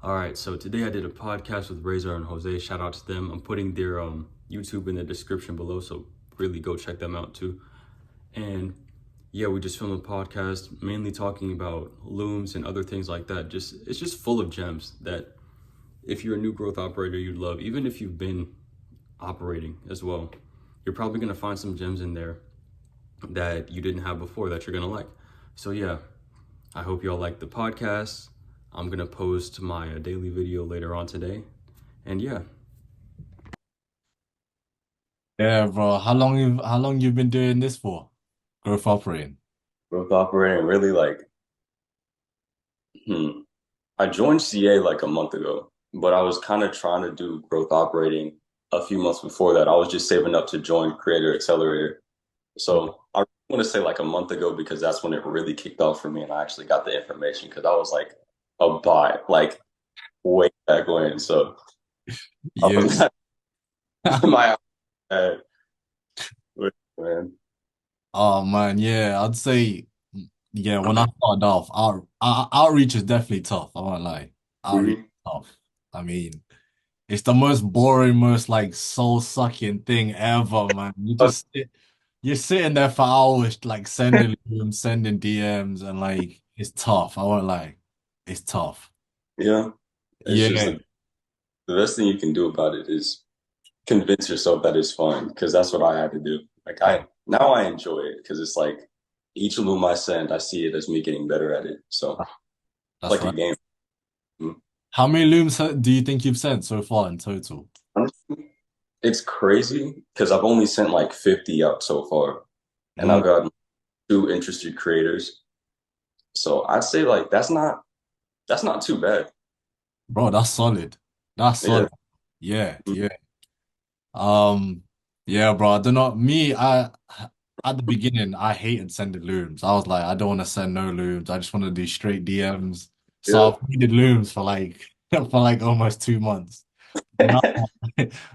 All right, so today I did a podcast with Razor and Jose. Shout out to them. I'm putting their YouTube in the description below, so really go check them out too. And yeah, we just filmed a podcast mainly talking about looms and other things like that. Just it's just full of gems that if you're a new growth operator, you'd love. Even if you've been operating as well, you're probably gonna find some gems in there that you didn't have before that you're gonna like. So yeah, I hope y'all like the podcast. I'm gonna post my daily video later on today. And yeah, Yeah, bro. How long you've been doing this for? Growth operating. growth operating really hmm. I joined CA like a month ago, but I was kind of trying to do growth operating a few months before that. I was just saving up to join Creator Accelerator. So I want to say like a month ago because that's when it really kicked off for me and I actually got the information because I was like a bot, like way back when. So I Yeah. was not my bad, man. Oh man, yeah. I'd say yeah, when I started off, outreach is definitely tough. I won't lie. Outreach is Mhm. tough. I mean, it's the most boring, most like soul-sucking thing ever, man. You're sitting there for hours, like sending rooms, sending DMs, and like it's tough. I won't lie. It's tough. Yeah, it's just Yeah. the best thing you can do about it is convince yourself that it's fun because that's what I had to do. Like I now I enjoy it because it's like each loom I send, I see it as me getting better at it. So it's That's like a right. game. Mm. How many looms do you think you've sent so far in total? Honestly, it's crazy because I've only sent like 50 out so far, and Mm, I've got two interested creators. So I'd say like that's not too bad. bro, that's solid. That's Yeah. solid. Yeah, yeah. Um, yeah, bro. I don't know. Me, I at the beginning I hated sending looms. I was like, I don't want to send no looms. I just want to do straight DMs. So Yeah. I've needed looms for like for like almost 2 months. Now,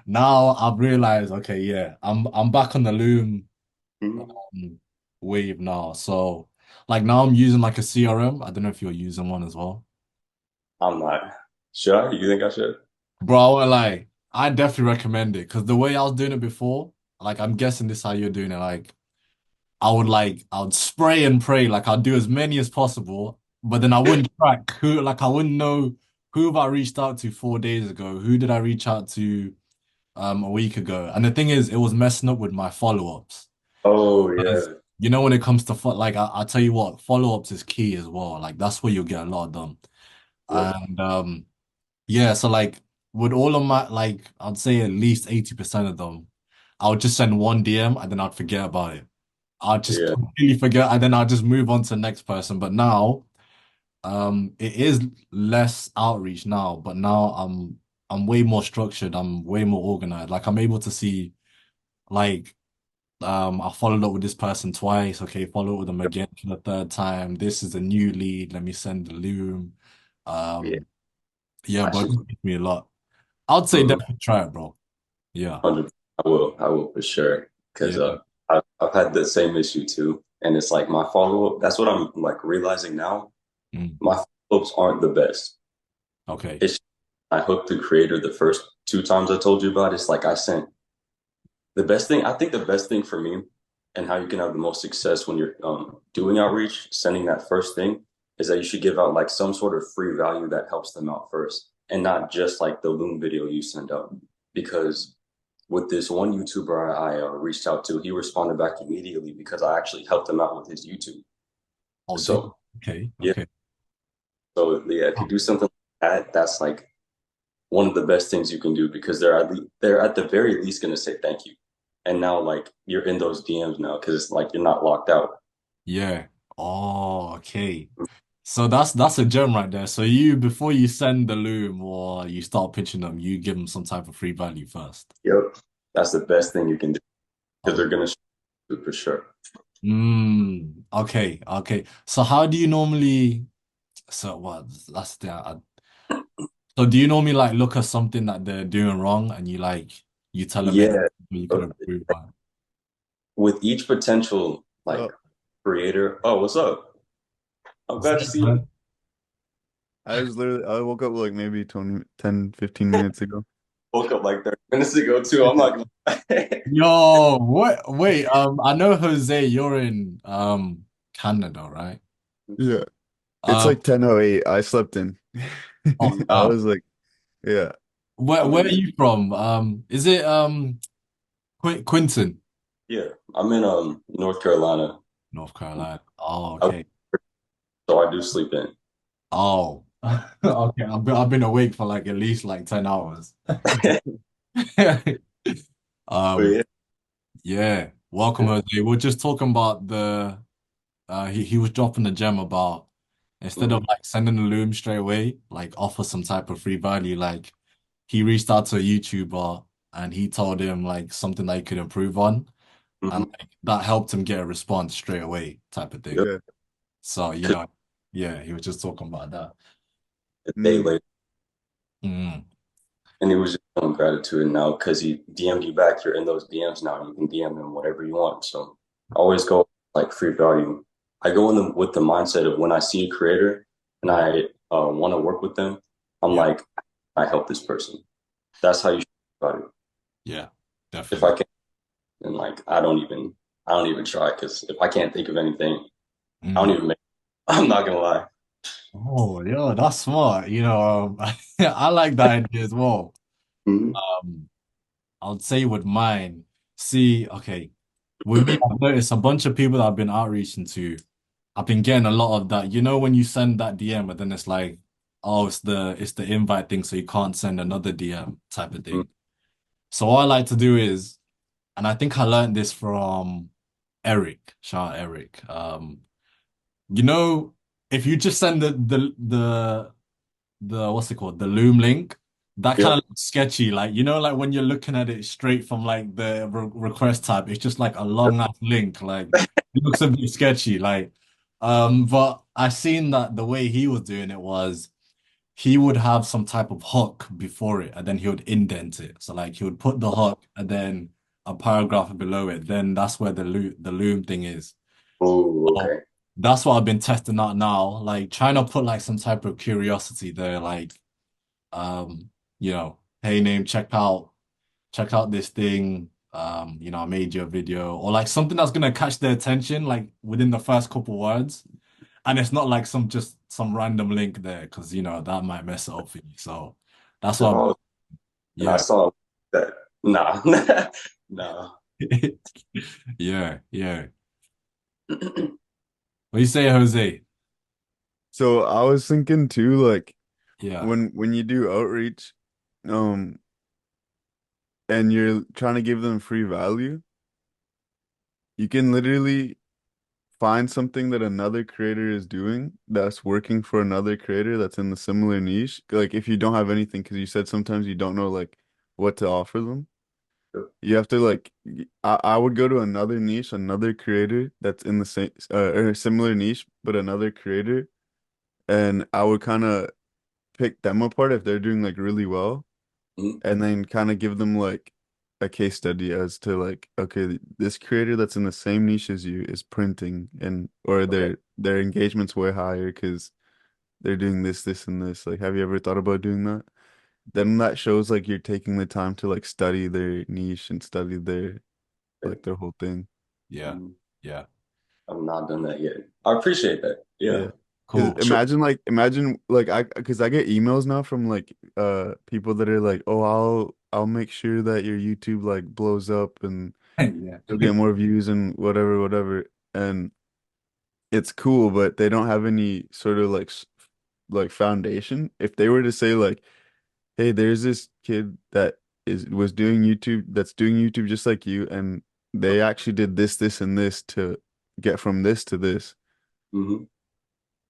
now I've realized, okay, yeah, I'm back on the loom Mhm. wave now. So like now I'm using like a CRM. I don't know if you're using one as well. I'm not. Should I? You think I should? Bro, I won't lie. I definitely recommend it because the way I was doing it before, like I'm guessing this is how you're doing it. I would spray and pray, like I'd do as many as possible, but then I wouldn't track who, like I wouldn't know who have I reached out to 4 days ago, who did I reach out to a week ago. And the thing is, it was messing up with my follow-ups. Oh Because yeah. you know when it comes to I tell you what, follow-ups is key as well. Like that's where you'll get a lot done. Yep. And yeah, so like with all of my like I'd say at least 80% of them, I would just send one DM and then I'd forget about it. I'd just Yeah. completely forget and then I'll just move on to the next person. But now it is less outreach now, but now I'm way more structured, I'm way more organized. Like I'm able to see like I followed up with this person twice, okay, follow up with them again for the third time. This is a new lead, let me send the loom. Yeah. Um yeah, I but should. it gives me a lot. I'd say Mhm. definitely try it, bro. Yeah. 100. I will for sure. Because Yeah. I've had the same issue too. And it's like my follow-up, that's what I'm like realizing now. Mm. My follow-ups aren't the best. Okay. It's I hooked the creator the first two times I told you about. It's like I sent the best thing, I think the best thing for me and how you can have the most success when you're doing outreach, sending that first thing, is that you should give out like some sort of free value that helps them out first, and not just like the Loom video you send out. Because with this one YouTuber I reached out to, he responded back immediately because I actually helped him out with his YouTube. Oh, did So okay, yeah, okay. so yeah, if you do something like that, that's like one of the best things you can do because they're at the very least going to say thank you. And now like you're in those DMs now because it's like you're not locked out. Yeah. Oh, okay. So that's a gem right there. So you before you send the loom or you start pitching them, you give them some type of free value first. Yep. That's the best thing you can do because Oh. they're going to shoot for sure. Okay, okay. So how do you normally so what that's the so do you normally like look at something that they're doing wrong and you tell them, hey, Yeah. you could Uh, improve by. With each potential like Oh, creator, oh, what's up? I'm what's glad to up, see you. man? I woke up like maybe 20, 10, 15 minutes ago. Woke up like 30 minutes ago too. I'm not gonna lie. Yo, what? Wait, I know Jose, you're in Canada, right? Yeah. It's Um, like 10:08. I slept in. oh, I wow. was like, yeah. I'm Where in are you from? Is it Quinton, yeah, I'm in North Carolina. North Carolina? Oh, I, okay. so I do sleep in. Oh, okay. I've been awake for like at least like 10 hours. But Um, yeah. yeah. Welcome, Jose. We're just talking about he was dropping the gem about instead of Mhm, like sending the loom straight away, like offer some type of free value. Like he reached out to a YouTuber and he told him like something that he could improve on, and mhm. like that helped him get a response straight away, type of thing. Yep. Yeah. So, 'Cause yeah, he was just talking about that. a day Mm, later, Mm, and he was just showing gratitude. And now, because he DM'd you back, you're in those DMs now. You can DM him whatever you want. So I always go like free value. I go in with the mindset of when I see a creator and yeah, I want to work with them, I'm yeah, like, I help this person. That's how you should think about it. yeah, If I definitely. can, and like, I don't even try because if I can't think of anything, I don't Mm. even make. I'm not gonna lie. Oh, yeah, that's smart. I like that idea as well. Mhm. Um, I would say with mine, see, okay, with me, I've noticed a bunch of people that I've been outreaching to, I've been getting a lot of that. You know, when you send that DM, and then it's like, oh, it's the invite thing, so you can't send another DM type of Mhm. thing. So what I like to do is, and I think I learned this from Eric, shout out Eric. You know, if you just send the what's it called, the Loom link, that kind Yep. of looks sketchy. Like like when you're looking at it straight from like the request tab, it's just like a long ass link. Like it looks a bit sketchy. But I seen that the way he was doing it was he would have some type of hook before it, and then he would indent it. So like he would put the hook and then a paragraph below it. Then that's where the loom thing is. Oh, So okay. that's what I've been testing out now, like trying to put like some type of curiosity there, like hey name, check out this thing. I made you a video or like something that's gonna catch their attention like within the first couple words. And it's not like some random link there because that might mess it up for you. So that's what Oh, and I yeah. saw that. Nah, nah. Yeah, yeah. What do you say, Jose? so I was thinking too, like Yeah. when you do outreach, um, and you're trying to give them free value, you can literally find something that another creator is doing that's working for another creator that's in the similar niche. Like if you don't have anything, because you said sometimes you don't know like what to offer them. You have to like I would go to another niche, another creator that's in the same or similar niche, but another creator, and I would kind of pick them apart if they're doing like really well, Mhm. and then kind of give them like a case study as to like, okay, this creator that's in the same niche as you is printing and or Okay. their engagement's way higher because they're doing this, this, and this. Like, have you ever thought about doing that? Then that shows like you're taking the time to like study their niche and study their like their whole thing. Yeah. Mhm. Yeah. I've not done that yet. I appreciate that. Yeah. Yeah. Because Cool. Sure. imagine like I because I get emails now from like people that are like, "Oh, I'll make sure that your YouTube like blows up and Yeah. you'll get more views and whatever whatever." And it's cool, but they don't have any sort of like like foundation. If they were to say like, "Hey, there's this kid that is was doing YouTube that's doing YouTube just like you and they actually did this this and this to get from this to this." Hmm.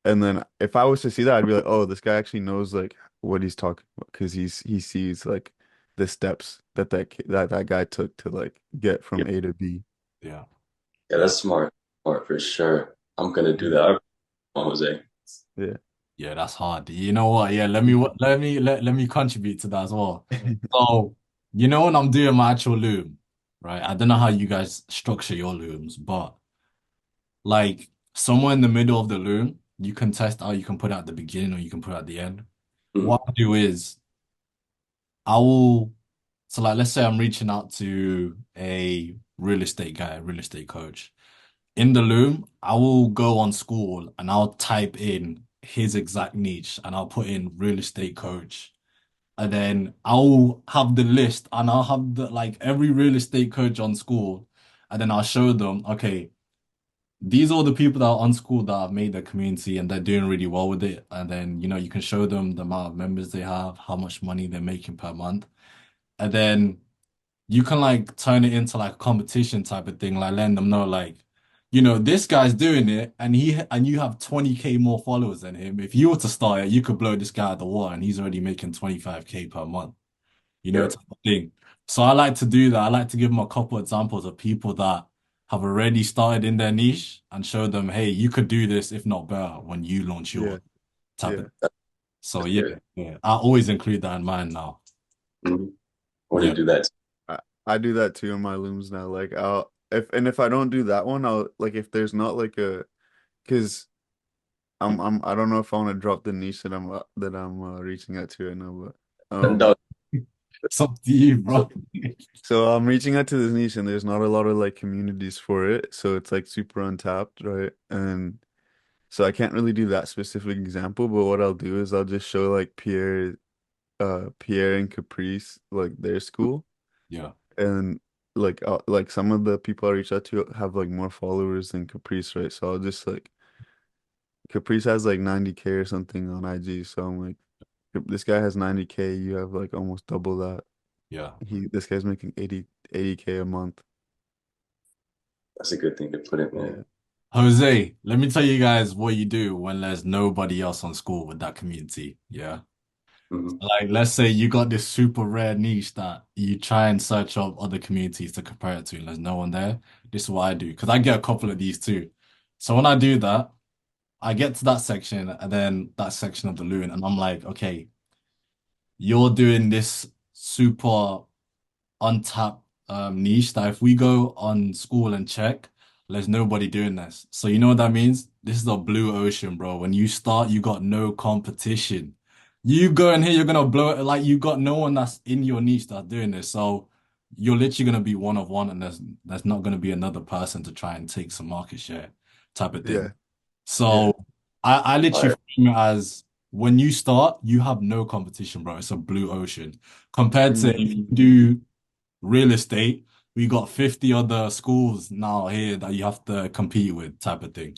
And then if I was to see that, I'd be like, oh, this guy actually knows like what he's talking about because he sees like the steps that guy took to like get Yeah. from A to B. Yeah. Yeah, Yeah. that's smart. Smart for sure. I'm gonna do Yeah. that. Jose. Yeah. Yeah, that's hard. You know what? Yeah, let me contribute to that as well. So, when I'm doing my actual loom, right? I don't know how you guys structure your looms, but like somewhere in the middle of the loom. you can test out, you can put it at the beginning or you can put it at the end. Mhm. What I do is I will, so like let's say I'm reaching out to a real estate guy, a real estate coach. In the loom, I will go on school and I'll type in his exact niche and I'll put in real estate coach. And then I'll have the list and I'll have the like every real estate coach on school. And then I'll show them, okay, these are the people that are on school that have made the community and they're doing really well with it. And then, you can show them the amount of members they have, how much money they're making per month. And then you can like turn it into like a competition type of thing, like letting them know like, this guy's doing it and you have 20K more followers than him. If you were to start it, you could blow this guy out the water and he's already making 25K per month, Yeah. type of thing. So I like to do that. I like to give them a couple examples of people that have already started in their niche and show them, hey, you could do this, if not better, when you launch Yeah, your type yeah. of. So That's yeah, good. yeah. I always include that in mind now. Mhm. Or do you Yeah. do that? I, I do that too in my looms now. Like if I don't do that one, I'll like if there's not like because I don't know if I want to drop the niche that I'm reaching out to right now, but No. It's up to you, bro. so I'm reaching out to this niche and there's not a lot of like communities for it, so it's like super untapped, right? And so I can't really do that specific example, but what I'll do is I'll just show like Pierre and Caprice like their school. Yeah. And like some of the people I reach out to have like more followers than Caprice, right? So I'll just like Caprice has like 90K or something on IG, so I'm like, this guy has 90K, you have like almost double that. Yeah. This guy's making 80K a month. That's a good thing to put in, Yeah. man. Jose, let me tell you guys what you do when there's nobody else on school with that community. Yeah. Mhm. Like, let's say you got this super rare niche that you try and search up other communities to compare it to, and there's no one there. This is what I do because I get a couple of these too. So when I do that, I get to that section and then that section of the loon, and I'm like, okay, you're doing this super untapped niche that if we go on school and check, there's nobody doing this. So you know what that means? This is a blue ocean, bro. When you start, you got no competition. You go in here, you're gonna blow it. Like you got no one that's in your niche that's doing this. So you're literally gonna be one of one, and there's not gonna be another person to try and take some market share type of thing. Yeah. Yeah. So I All literally right. frame it as when you start, you have no competition, bro. It's a blue ocean compared to if you Mm, do real estate, we got 50 other schools now here that you have to compete with type of thing.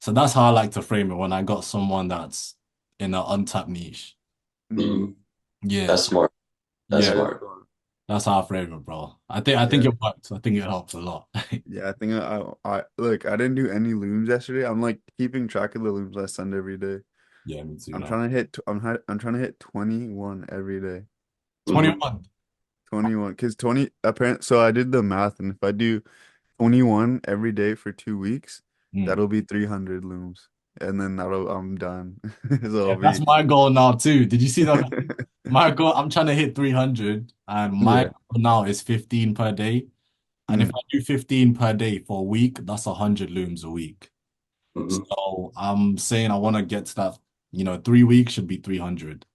So that's how I like to frame it when I got someone that's in an untapped niche. mm. Mhm. Yeah, That's smart. That's yeah, That is smart. fun. that's how I frame it, bro. I think Yeah. it works. I think it helps a lot. Yeah, I think I look, I didn't do any looms yesterday. I'm like keeping track of the looms I send every day. Yeah, me too I'm now. trying to hit I'm trying to hit 21 every day. Mhm. 21. 21 because 20 apparent so I did the math, and if I do 21 every day for 2 weeks, Mm. that'll be 300 looms. And then that'll I'm done. So I'll Yeah, that's be my goal now too. Did you see that? My goal, I'm trying to hit 300 and my yeah. goal now is 15 per day. And if Mm, I do 15 per day for a week, that's 100 looms a week. Mhm. So I'm saying I want to get to that, 3 weeks should be 300.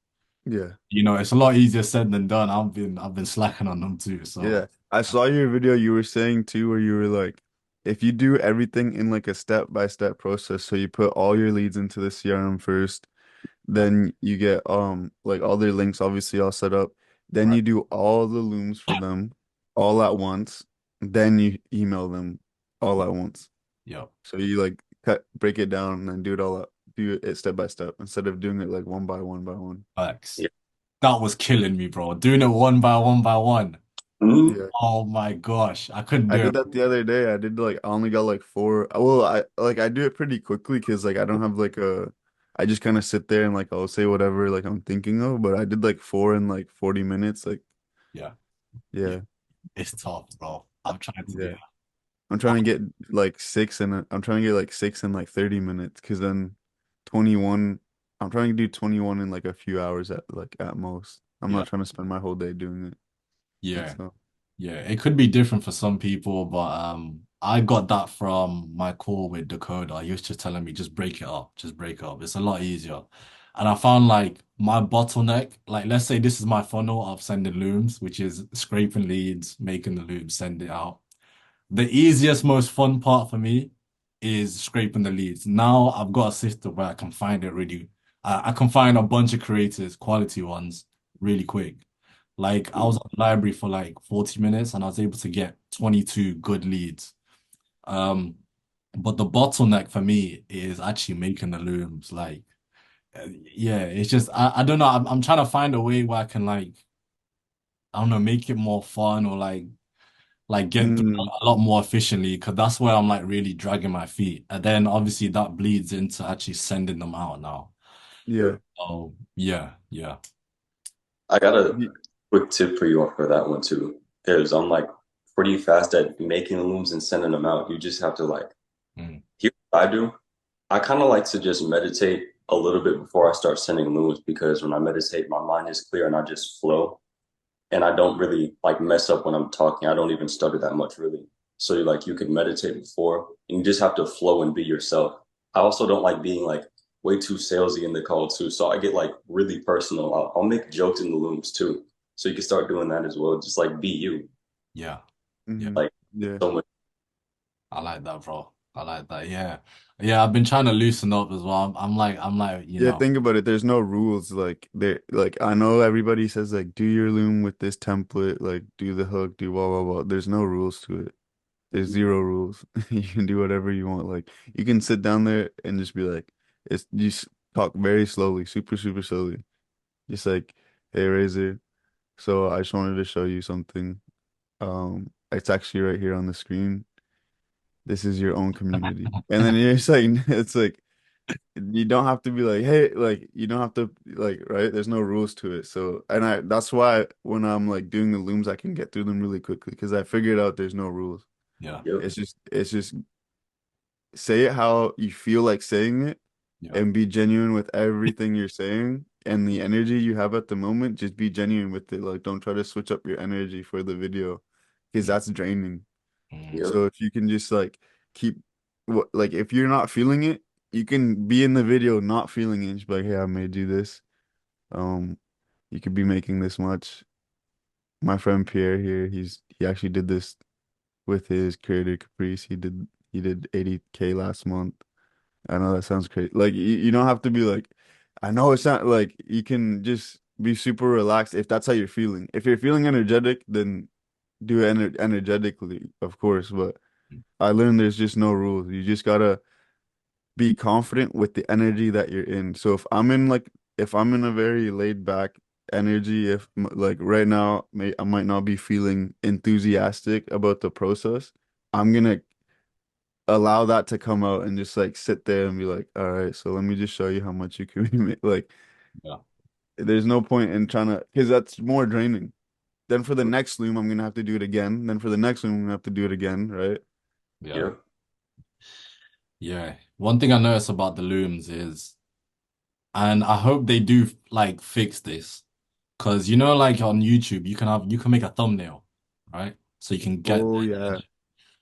yeah. It's a lot easier said than done. I've been slacking on them too. So Yeah. I saw your video you were saying too, where you were like, if you do everything in like a step-by-step process, so you put all your leads into the CRM first, then you get like all their links obviously all set up. Then right. you do all the looms for them all at once. Then you email them all at once. Yeah. So you like break it down and then do it step by step instead of doing it like one by one by one. Facts. Yeah. That was killing me, bro. Doing it one by one by one. Mhm. Yeah. Oh my gosh. I couldn't I do did it. that the other day. I only got like four. Well, I do it pretty quickly because like I don't have like I just kind of sit there and like I'll say whatever like I'm thinking of, but I did like four in like 40 minutes. Like, Yeah. Yeah. yeah, It's tough, bro. I'm trying to do yeah. that. I'm trying to get like six in like 30 minutes because then 21, I'm trying to do 21 in like a few hours at most. I'm Yeah. not trying to spend my whole day doing it. Yeah. So, Yeah, it could be different for some people, but I got that from my call with Dakota. He was just telling me just break it up, just break it up. It's a lot easier. And I found like my bottleneck, like let's say this is my funnel of sending looms, which is scraping leads, making the looms, send it out. The easiest, most fun part for me is scraping the leads. Now I've got a system where I can find it really. I can find a bunch of creators, quality ones, really quick. Like I was at the library for like 40 minutes and I was able to get 22 good leads. Um, but the bottleneck for me is actually making the looms. Like, yeah, it's just I don't know. I'm trying to find a way where I can like I don't know, make it more fun or like get through Mm, a lot more efficiently because that's where I'm like really dragging my feet. And then obviously that bleeds into actually sending them out now. yeah. Oh yeah, yeah. I got a Y- quick tip for you for that one too, because I'm like pretty fast at making the looms and sending them out. You just have to like Mm, here what I do. I kind of like to just meditate a little bit before I start sending looms because when I meditate, my mind is clear and I just flow and I don't really like mess up when I'm talking. I don't even stutter that much really. So you can meditate before and you just have to flow and be yourself. I also don't like being like way too salesy in the call too. So I get like really personal. I'll make jokes in the looms too. So you can start doing that as well. Just like be you. yeah, yeah. mhm, Like yeah. so much. I like that, bro. I like that. Yeah. Yeah, I've been trying to loosen up as well. I'm like, Yeah, think about it. There's no rules. Like I know everybody says like do your loom with this template, like do the hook, do blah blah blah. There's no rules to it. There's zero rules. You can do whatever you want. Like you can sit down there and just be like, it's talk very slowly, super super slowly. Just like, hey Razor, so I just wanted to show you something. It's actually right here on the screen. This is your own community. And then you're just like, it's like you don't have to be like, hey, like you don't have to like, right? There's no rules to it. So, and that's why when I'm like doing the looms, I can get through them really quickly because I figured out there's no rules. yeah, Yep. It's just say it how you feel like saying it yeah, and be genuine with everything you're saying and the energy you have at the moment. Just be genuine with it. Like, don't try to switch up your energy for the video because mm, that's draining. mm, Yep. So if you can just like keep what like if you're not feeling it, you can be in the video not feeling it. Just be like, hey, I made you this. Um, you could be making this much. My friend Pierre here, he actually did this with his creator Caprice. He did 80K last month. I know that sounds crazy. Like you don't have to be like, I know it's not like you can just be super relaxed if that's how you're feeling. If you're feeling energetic, then do it energetically, of course. But mm, I learned there's just no rules. You just gotta be confident with the energy that you're in. So if I'm in a very laid back energy, if like right now I might not be feeling enthusiastic about the process, I'm gonna allow that to come out and just like sit there and be like, all right, so let me just show you how much you can make. Like, yeah, there's no point in trying to, because that's more draining. Then for the next loom, I'm gonna have to do it again. Then for the next loom, I'm gonna have to do it again, right? yeah, Yep. yeah. One thing I noticed about the looms is, and I hope they do like fix this, because like on YouTube, you can make a thumbnail, right? So you can get. Oh yeah.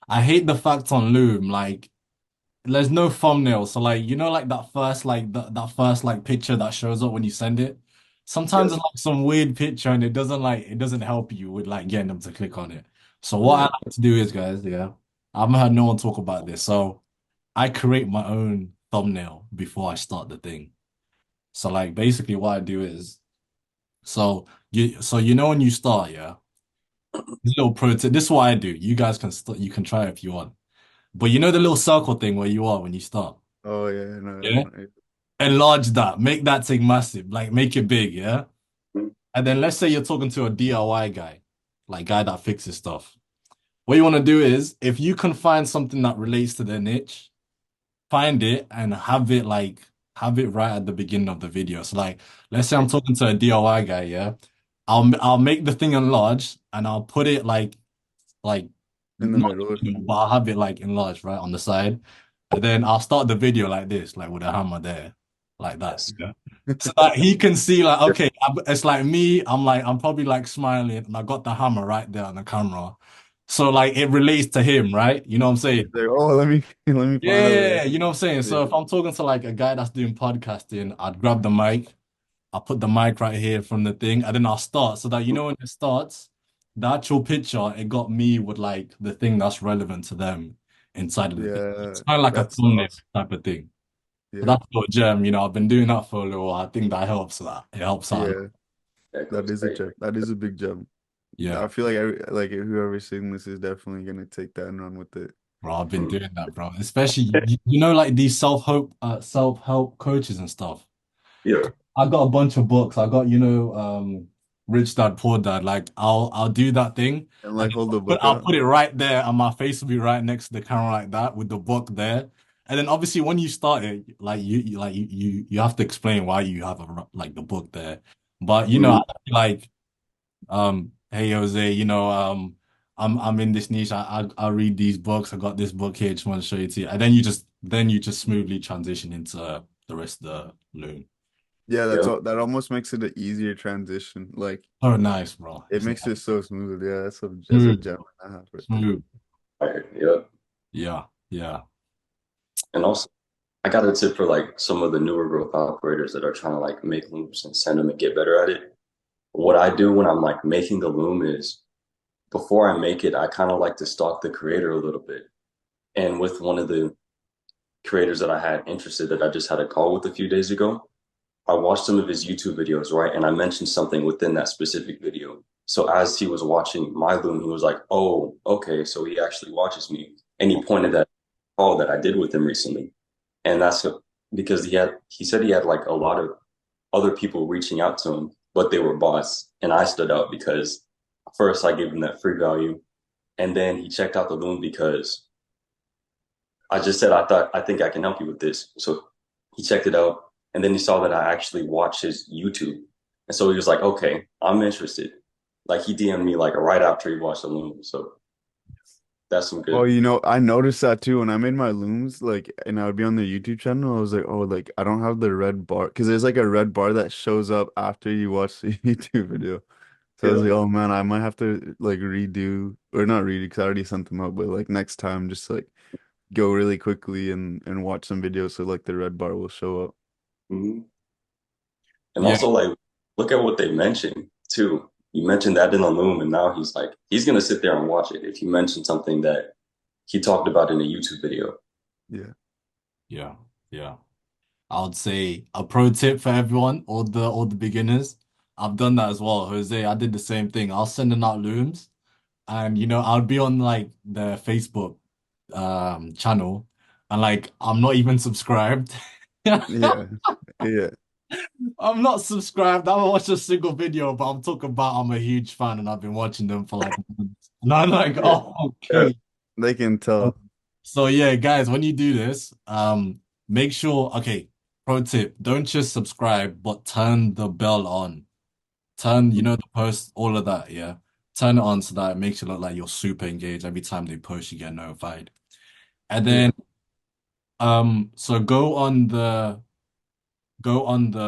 I hate the fact on Loom, like there's no thumbnail. So like like that first like picture that shows up when you send it. Sometimes Yep. it's like some weird picture and it doesn't help you with like getting them to click on it. So what I Yep. like to do is, guys, yeah, I haven't heard no one talk about this. So I create my own thumbnail before I start the thing. So like basically what I do is so when you start, yeah, this little pro tip. This is what I do. You guys can you can try it if you want. But you know the little circle thing where you are when you start? Oh yeah. No, Yeah. no. Enlarge that. Make that thing massive. Like make it big, yeah? And then let's say you're talking to a DIY guy, like guy that fixes stuff. What you want to do is if you can find something that relates to their niche, find it and have it right at the beginning of the video. So like let's say I'm talking to a DIY guy, yeah? I'll make the thing enlarged and I'll put it like In the not middle or but something. I'll have it like enlarged right on the side. And then I'll start the video like this, like with a hammer there, like that. Yes. Yeah. So that he can see like, Yep. okay, It's like me. I'm probably like smiling, and I got the hammer right there on the camera. So like it relates to him, right? You know what I'm saying? Like, oh, let me find out Yeah, where. you know what I'm saying? Yeah, So if I'm talking to like a guy that's doing podcasting, I'd grab the mic, I'll put the mic right here from the thing, and then I'll start so that you know when it starts, the actual picture, it got me with like the thing that's relevant to them inside of the thing. It's yeah, kind of like a that's thumbnail awesome. type of thing. So Yeah, that's what gem, I've been doing that for a little while. I think that helps that. It helps out a lot. yeah, That that goes is a great. gem. That is a big gem. I Yeah, feel like like whoever's seeing this is definitely gonna take that and run with it. bro, I've been Mm. doing that, bro. Especially like these self-help coaches and stuff. Yeah. I got a bunch of books. I got, Rich Dad Poor Dad. Like I'll do that thing And and like hold the book I'll up. put it right there and my face will be right next to the camera like that with the book there. And then obviously when you start it, like you have to explain why you have like the book there. But Mhm. I feel like hey Jose, I'm in this niche. I read these books. I got this book here, just want to show it to you. And then you just smoothly transition into the rest of the loom. Yeah, that's Yeah. all. That almost makes it an easier transition. Like Oh, nice, bro. it It's makes it so smooth. Yeah, that's a smooth, gem and a half right there. smooth. Right. Yeah. Yeah, yeah. And also, I got a tip for like some of the newer growth operators that are trying to like make loops and send them and get better at it. What I do when I'm like making the loom is before I make it, I kind of like to stalk the creator a little bit. And with one of the creators that I had interested that I just had a call with a few days ago, I watched some of his YouTube videos, right? And I mentioned something within that specific video. So as he was watching my loom, he was like, "Oh, okay, so he actually watches me." And he pointed that call that I did with him recently. And that's because he said he had like a lot of other people reaching out to him, but they were bots. And I stood out because first I gave him that free value. And then he checked out the loom because I just said, I think I can help you with this. So he checked it out. And then he saw that I actually watch his YouTube. And so he was like, okay, I'm interested. Like he DM'd me like right after he watched the loom. So that's some Oh, good. I noticed that too when I made my looms, like, and I would be on the YouTube channel. I was like, oh, like I don't have the red bar because there's like a red bar that shows up after you watch the YouTube video. So I was Yeah. like, oh man, I might have to like redo or not redo because I already sent them out, but like next time, just like go really quickly and watch some videos so like the red bar will show up. Mhm. And Yeah, also like look at what they mentioned too. You mentioned that in the loom, and now he's like he's gonna sit there and watch it if you mention something that he talked about in a YouTube video. Yeah. yeah, yeah. I would say a pro tip for everyone, all the beginners. I've done that as well, Jose. I did the same thing. I was sending out looms and I'll be on like the Facebook channel and like I'm not even subscribed. Yeah. Yeah. I'm not subscribed. I haven't watched a single video, but I'm talking about I'm a huge fan and I've been watching them for like months. And I'm like, Yeah. oh, okay. They can tell. So yeah, guys, when you do this, make sure, okay, pro tip, don't just subscribe, but turn the bell on. Turn, the post, all of that, yeah. Turn it on so that it makes it look like you're super engaged. Every time they post, you get notified. And Yeah. then so go on the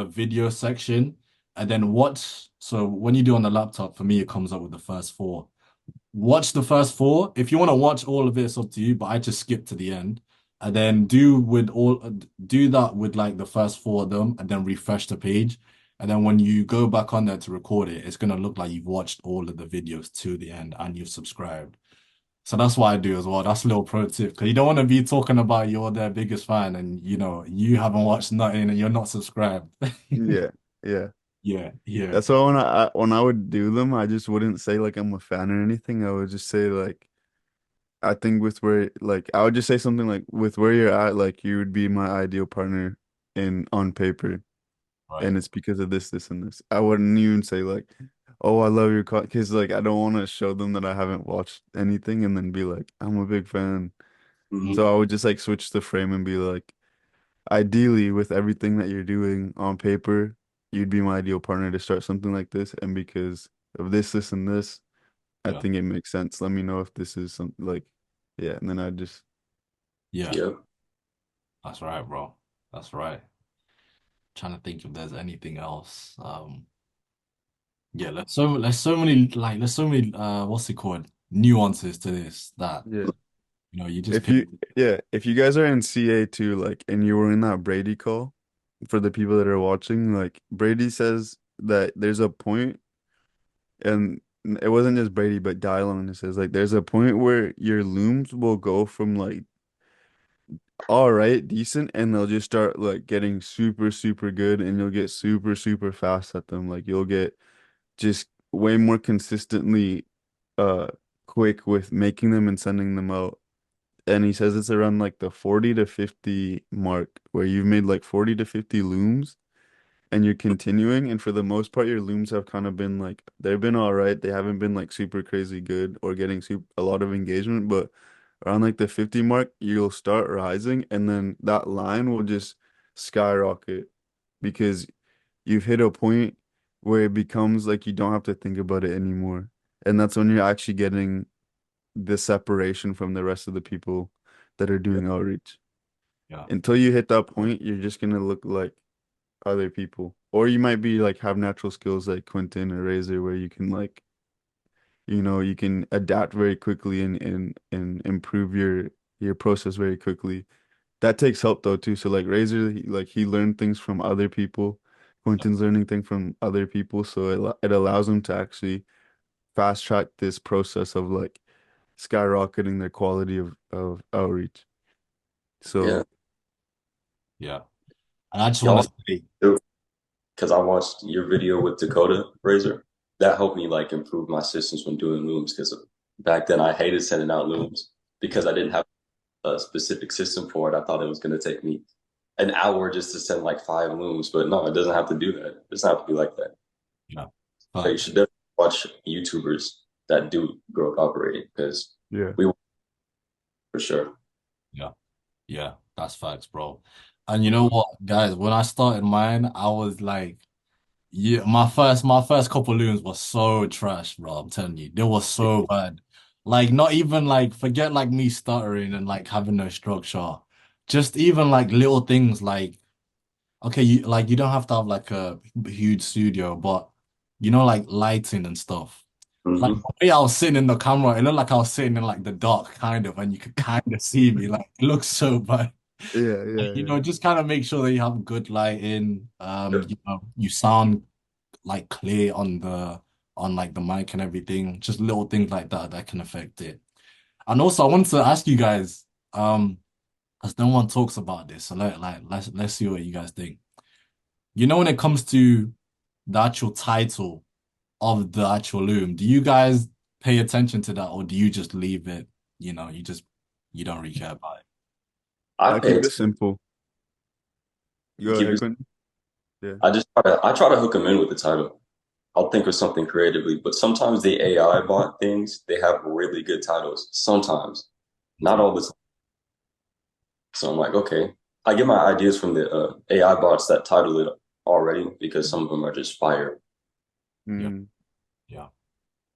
video section and then watch. So when you do on the laptop, for me, it comes up with the first four. Watch the first four. If you want to watch all of it, it's up to you, but I just skip to the end. And then do that with like the first four of them and then refresh the page. And then when you go back on there to record it, it's gonna look like you've watched all of the videos to the end and you've subscribed. So that's what I do as well. That's a little pro tip because you don't want to be talking about you're their biggest fan and you haven't watched nothing and you're not subscribed. Yeah. Yeah. Yeah, yeah, That's why when I would do them, I just wouldn't say like I'm a fan or anything. I would just say like I think with where like I would just say something like with where you're at, like you would be my ideal partner in on paper, right. and it's because of this, this, and this. I wouldn't even say like, oh, I love your car, because like I don't want to show them that I haven't watched anything and then be like, I'm a big fan. Mhm. So I would just like switch the frame and be like, ideally, with everything that you're doing on paper, you'd be my ideal partner to start something like this, and because of this, this, and this. I Yeah, think it makes sense. Let me know if this is something like, yeah, and then I just, yeah. Yeah. That's right, bro. That's right. Trying to think if there's anything else. Yeah, there's so many what's it called? Nuances to this that Yeah. you just If pick. you yeah, if you guys are in CA too, like, and you were in that Brady call, for the people that are watching, like Brady says that there's a point, and it wasn't just Brady, but Dylon, it says like there's a point where your looms will go from like all right, decent, and they'll just start like getting super, super good, and you'll get super, super fast at them. Like you'll get just way more consistently uh quick with making them and sending them out. And he says it's around like the 40 to 50 mark where you've made like 40 to 50 looms and you're continuing. And for the most part, your looms have kind of been like they've been all right. They haven't been like super crazy good or getting super a lot of engagement, but around like the 50 mark, you'll start rising and then that line will just skyrocket because you've hit a point where it becomes like you don't have to think about it anymore. And that's when you're actually getting the separation from the rest of the people that are Yeah. doing outreach. Yeah. Until you hit that point, you're just gonna look like other people. Or you might be like have natural skills like Quentin or Razor where you can like, you can adapt very quickly and improve your process very quickly. That takes help though too. So like Razor, he learned things from other people. Quentin's learning things from other people, so it allows him to actually fast track this process of like skyrocketing their quality of outreach. Yeah. So Yeah. And I just want Y'all to say, because I watched your video with Dakota Razor. That helped me like improve my systems when doing looms because back then I hated sending out looms because I didn't have a specific system for it. I thought it was going to take me an hour just to send like 5 looms, but no, it doesn't have to do that. It doesn't have to be like that. yeah, So you facts. should definitely watch YouTubers that do growth operating because yeah. we for sure. Yeah. Yeah, that's facts, bro. And you know what, guys, when I started mine, I was like, yeah, my first couple looms was so trash, bro. I'm telling you, they were so bad. Like not even like forget like me stuttering and like having no structure. Just even like little things like okay, you don't have to have like a huge studio, but like lighting and stuff. Like Hmm. the way I was sitting in the camera, it looked like I was sitting in like the dark kind of, and you could kind of see me. Like it looks so bad. Yeah, yeah, yeah. Just kind of make sure that you have good lighting. You sound like clear on like the mic and everything. Just little things like that that can affect it. And also, I wanted to ask you guys, as no one talks about this, so let's see what you guys think. When it comes to the actual title of the actual loom, do you guys pay attention to that, or do you just leave it? You don't really care about it. I I pay keep it attention, simple. Go keep ahead, it. Quentin. Yeah. I try to hook them in with the title. I'll think of something creatively, but sometimes the AI bot things, they have really good titles. Sometimes, not Sometimes. all the time. So I'm like, okay, I get my ideas from the AI bots that title it already because some of them are just fire. Yeah, Mm, yeah,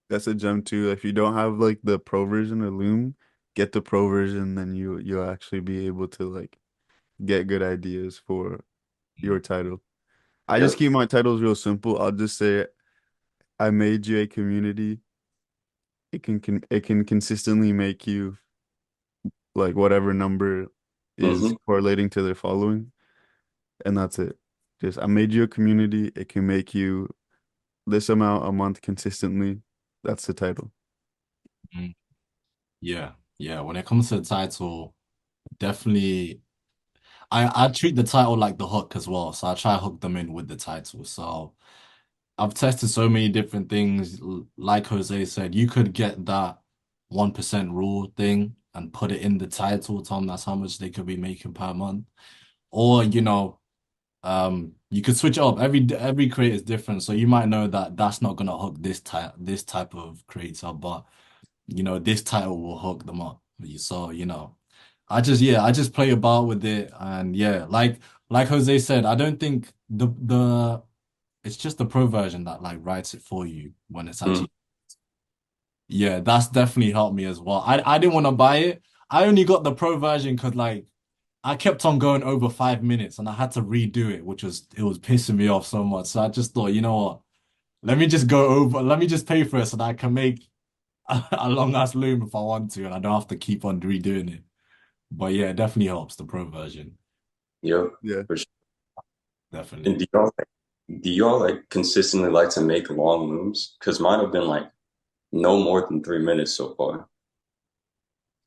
that's a gem too. If you don't have like the pro version of Loom, get the pro version, then you'll actually be able to like get good ideas for mm, your title. I just Yep. keep my titles real simple. I'll just say I made you a community. It can consistently make you like whatever number is Hmm. correlating to their following, and that's it. Just I made you a community. It can make you this amount a month consistently. That's the title. mm. Yeah, yeah. When it comes to the title, definitely. I treat the title like the hook as well, so I try to hook them in with the title. So I've tested so many different things. Like Jose said, you could get that 1% rule thing and put it in the title, tell them that's how much they could be making per month. Or, you could switch it up. Every creator is different, so you might know that that's not gonna hook this type of creator, but this title will hook them up. So, I just play about with it, and yeah, like Jose said, I don't think the it's just the pro version that like writes it for you when it's Hmm. actually yeah, that's definitely helped me as well. I didn't want to buy it. I only got the pro version because like I kept on going over 5 minutes and I had to redo it, which was it was pissing me off so much. So I just thought, you know what? let me just go over, let me just pay for it so that I can make a long ass loom if I want to, and I don't have to keep on redoing it. But yeah, it definitely helps the pro version. Yep, Yeah. for sure. And Definitely. do y'all like consistently like to make long looms? Because mine have been like no more than 3 minutes so far.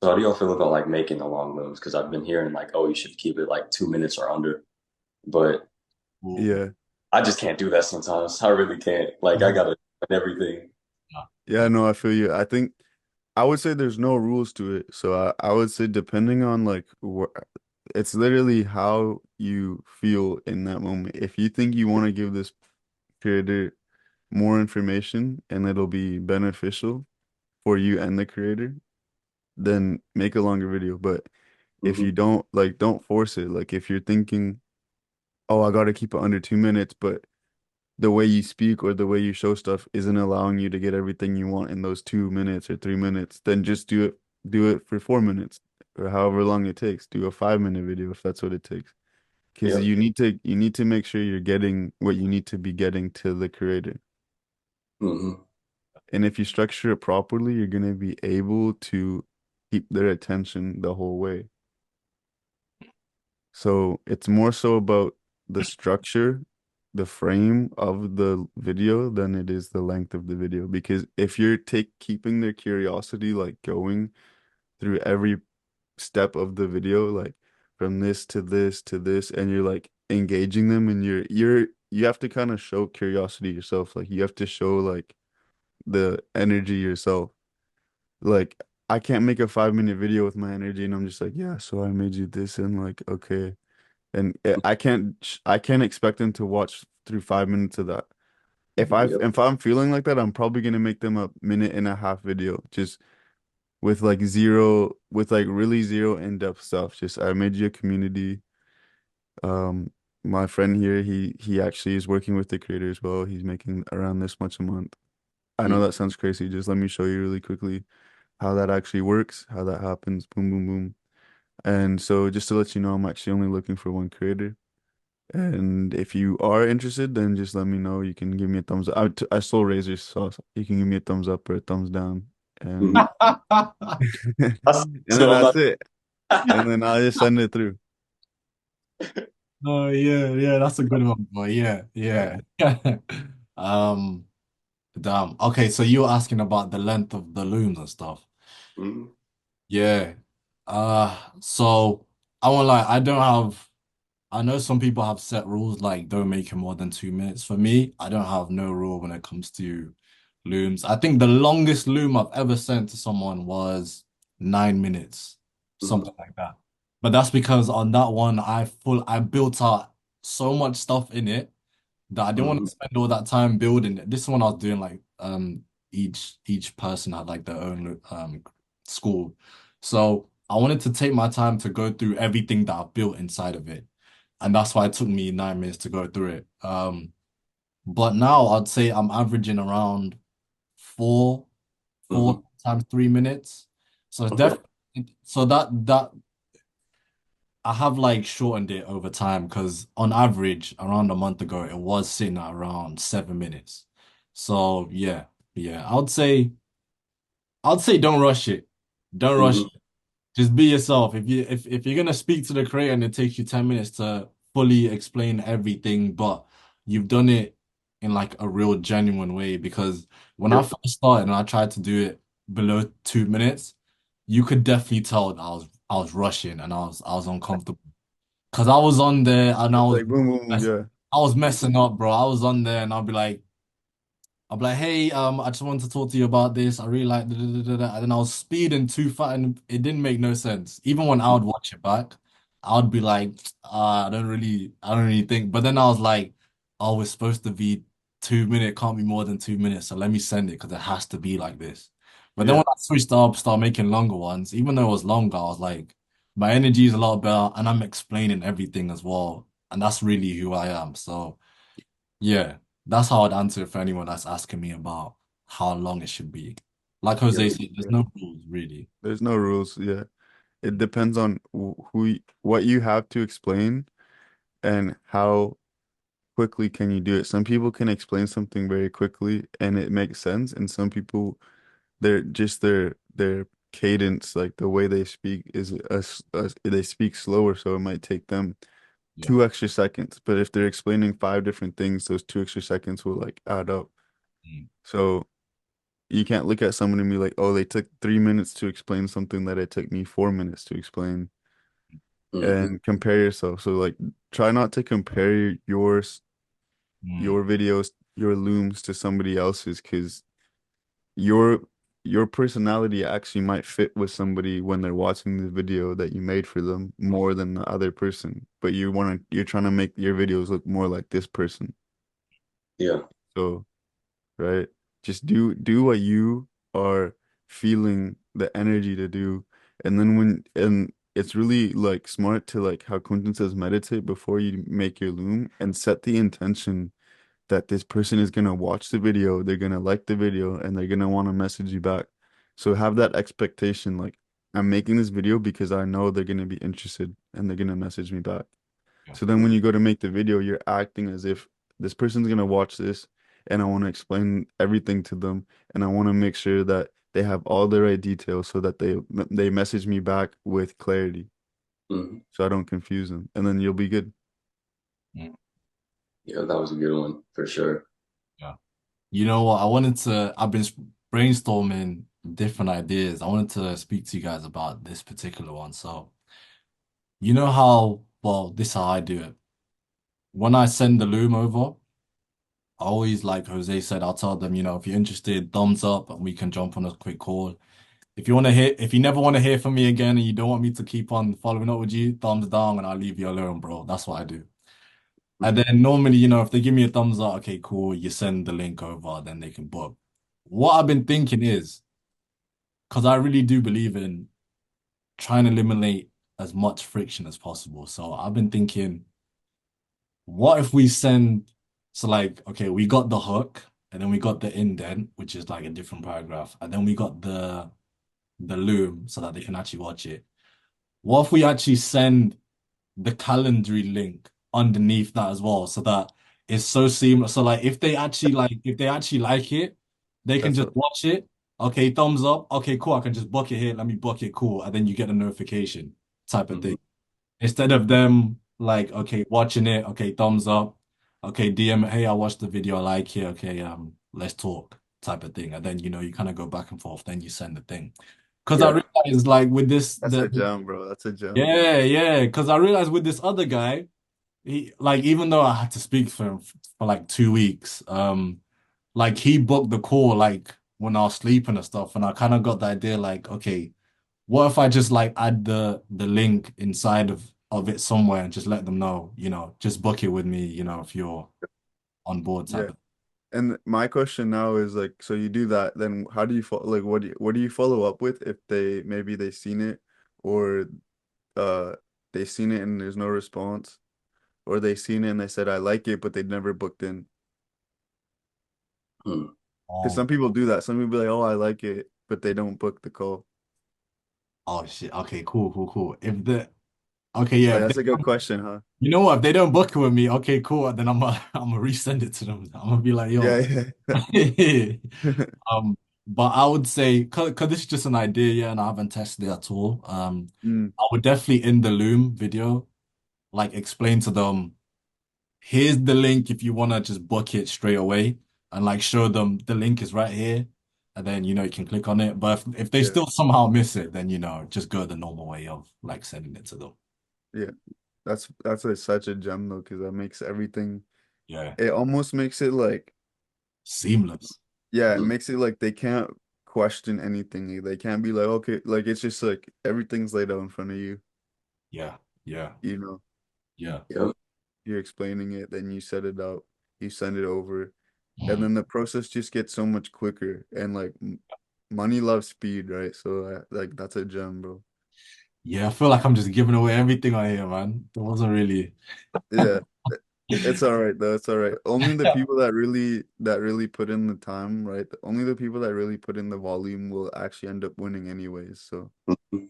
So how do y'all feel about like making the long looms? Because I've been hearing like, oh, you should keep it like 2 minutes or under. But Ooh. Yeah. I just can't do that sometimes. I really can't. Like I gotta plan everything. Yeah, no, I feel you. I think I would say there's no rules to it. So I would say depending on like it's literally how you feel in that moment. If you think you want to give this creator more information and it'll be beneficial for you and the creator, then make a longer video. But if you Hmm. don't, like, don't force it. Like if you're thinking, oh, I gotta keep it under 2 minutes, but the way you speak or the way you show stuff isn't allowing you to get everything you want in those 2 minutes or 3 minutes, then just do it for 4 minutes or however long it takes. Do a 5 minute video if that's what it takes. Because Yep. you need to make sure you're getting what you need to be getting to the creator. Hmm. And if you structure it properly, you're gonna be able to keep their attention the whole way. So it's more so about the structure, the frame of the video than it is the length of the video. Because if you're take keeping their curiosity like going through every step of the video, like from this to this to this, and you're like engaging them and you have to kind of show curiosity yourself. Like you have to show like the energy yourself. Like I can't make a 5 minute video with my energy and I'm just like, yeah, so I made you this and like, okay. And I can't expect them to watch through 5 minutes of that. Yep. If I'm feeling like that, I'm probably gonna make them a minute and a half video just with like zero with like really zero in-depth stuff. Just I made you a community. Um my friend here, he actually is working with the creator as well. He's making around this much a month. I know Mm. that sounds crazy. Just let me show you really quickly how that actually works, how that happens. Boom, boom, boom. And so just to let you know, I'm actually only looking for one creator. And if you are interested, then just let me know. You can give me a thumbs up. I stole Razor's sauce. You can give me a thumbs up or a thumbs down. And Mhm. and then So I'm that's not. it. And then I'll just send it through. Oh yeah, yeah, that's a good one, boy. Yeah, yeah. Um, damn. Okay, so you were asking about the length of the looms and stuff. Mhm. Yeah. So I won't lie, I know some people have set rules like don't make it more than 2 minutes. For me, I don't have no rule when it comes to looms. I think the longest loom I've ever sent to someone was 9 minutes, Mhm. something like that. But that's because on that one, I built out so much stuff in it that I didn't want Mhm. to spend all that time building it. This one I was doing like each person had like their own school. So I wanted to take my time to go through everything that I've built inside of it. And that's why it took me 9 minutes to go through it. But now I'd say I'm averaging around four, four Mhm. times 3 minutes. So it's Okay. definitely so that I have like shortened it over time because on average, around a month ago, it was sitting at around 7 minutes. So yeah, yeah, I'd say don't rush it. Don't rush Mhm. it. Just be yourself. If you're gonna speak to the creator and it takes you 10 minutes to fully explain everything, but you've done it in like a real genuine way. Because when I Yep. first started and I tried to do it below 2 minutes, you could definitely tell that I was rushing and I was uncomfortable. Cause I was on there and It's like boom, boom, boom. Yeah. I was messing up, bro. I was on there and I'll be like, hey, I just wanted to talk to you about this. I really like da, da, da, da, da. And then I was speeding too fast and it didn't make no sense. Even when I would watch it back, I'd be like, I don't really think. But then I was like, oh, it's supposed to be 2 minutes, can't be more than 2 minutes. So let me send it because it has to be like this. But then Yeah. when I switched up, started making longer ones, even though it was longer, I was like, my energy is a lot better and I'm explaining everything as well. And that's really who I am. So yeah, that's how I'd answer it for anyone that's asking me about how long it should be. Like Yep. Jose said, there's Yeah. no rules really. There's no rules. Yeah. It depends on what you have to explain and how quickly can you do it? Some people can explain something very quickly and it makes sense, and some people they're just their cadence, like the way they speak is they speak slower, so it might take them Yeah. 2 extra seconds. But if they're explaining 5 different things, those 2 extra seconds will like add up. Mm. So you can't look at someone and be like, oh, they took 3 minutes to explain something that it took me 4 minutes to explain, Mm-hmm. and compare yourself. So like try not to compare Mm. your videos, your looms to somebody else's, because your your personality actually might fit with somebody when they're watching the video that you made for them more than the other person. But you're trying to make your videos look more like this person. Yeah. So, right? Just do what you are feeling the energy to do. And then and it's really like smart to, like how Quentin says, meditate before you make your loom and set the intention that this person is gonna watch the video, they're gonna like the video, and they're gonna want to message you back. So have that expectation, like I'm making this video because I know they're gonna be interested and they're gonna message me back. Yeah. So then when you go to make the video, you're acting as if this person's gonna watch this and I want to explain everything to them, and I want to make sure that they have all the right details so that they message me back with clarity Mm-hmm. so I don't confuse them, and then you'll be good. Mm. Yeah, that was a good one for sure. Yeah. You know what? I've been brainstorming different ideas. I wanted to speak to you guys about this particular one. So, you know how, well, this is how I do it. When I send the loom over, I always, like Jose said, I'll tell them, if you're interested, thumbs up and we can jump on a quick call. If you never want to hear from me again and you don't want me to keep on following up with you, thumbs down and I'll leave you alone, bro. That's what I do. And then normally, if they give me a thumbs up, okay, cool, you send the link over, then they can book. What I've been thinking is, because I really do believe in trying to eliminate as much friction as possible. So I've been thinking, what if we send, so like, okay, we got the hook, and then we got the indent, which is like a different paragraph, and then we got the loom so that they can actually watch it. What if we actually send the Calendly link underneath that as well, so that it's so seamless? So like if they actually like it, they can That's just what. watch it. Okay, thumbs up. Okay, cool. I can just book it here. Let me book it. Cool. And then you get a notification type of Mm-hmm. thing. Instead of them like, okay, watching it, okay, thumbs up. Okay, DM, hey, I watched the video, I like it. Okay, let's talk type of thing. And then you kind of go back and forth, then you send the thing. Because I Yeah. realized like with this That's a gem, bro. That's a gem. yeah, because I realized with this other guy, he like even though I had to speak for him for like 2 weeks, like he booked the call like when I was sleeping and stuff, and I kind of got the idea like, okay, what if I just like add the link inside of it somewhere and just let them know, just book it with me, if you're on board type Yeah. of. And my question now is like, so you do that, then how do you follow, like what do you follow up with if maybe they seen it, or uh they seen it and there's no response, or they seen it and they said I like it but they never booked in? Mm. Because Oh, some people do that. Some people be like, oh, I like it, but they don't book the call. oh shit. Okay, cool, cool, cool. Okay, yeah, Like that's a good question, huh? you know what? If they don't book it with me, okay, cool. Then I'm gonna resend it to them. I'm gonna be like, Yeah, yo. yeah. But I would say, cause this is just an idea, yeah, and I haven't tested it at all. Mm, I would definitely in the Loom video, like explain to them, here's the link if you wanna just book it straight away, and like show them the link is right here, and then you can click on it. But if they yeah, still somehow miss it, then just go the normal way of like sending it to them. yeah. That's such a gem though, because that makes everything. Yeah, It almost makes it like, seamless. yeah, it Mm. makes it like they can't question anything. They can't be like, okay, like it's just like everything's laid out in front of you. Yeah, yeah, You know, yeah. Yep. you're explaining it, then you set it out, you send it over, and Mhm. then the process just gets so much quicker. And like money loves speed, right? So like that's a gem, bro. Yeah, I feel like I'm just giving away everything I hear, man. There wasn't really. Yeah. It's all right though. It's all right. Only the people that really put in the time, right? Only the people that really put in the volume will actually end up winning anyways. So, Mhm.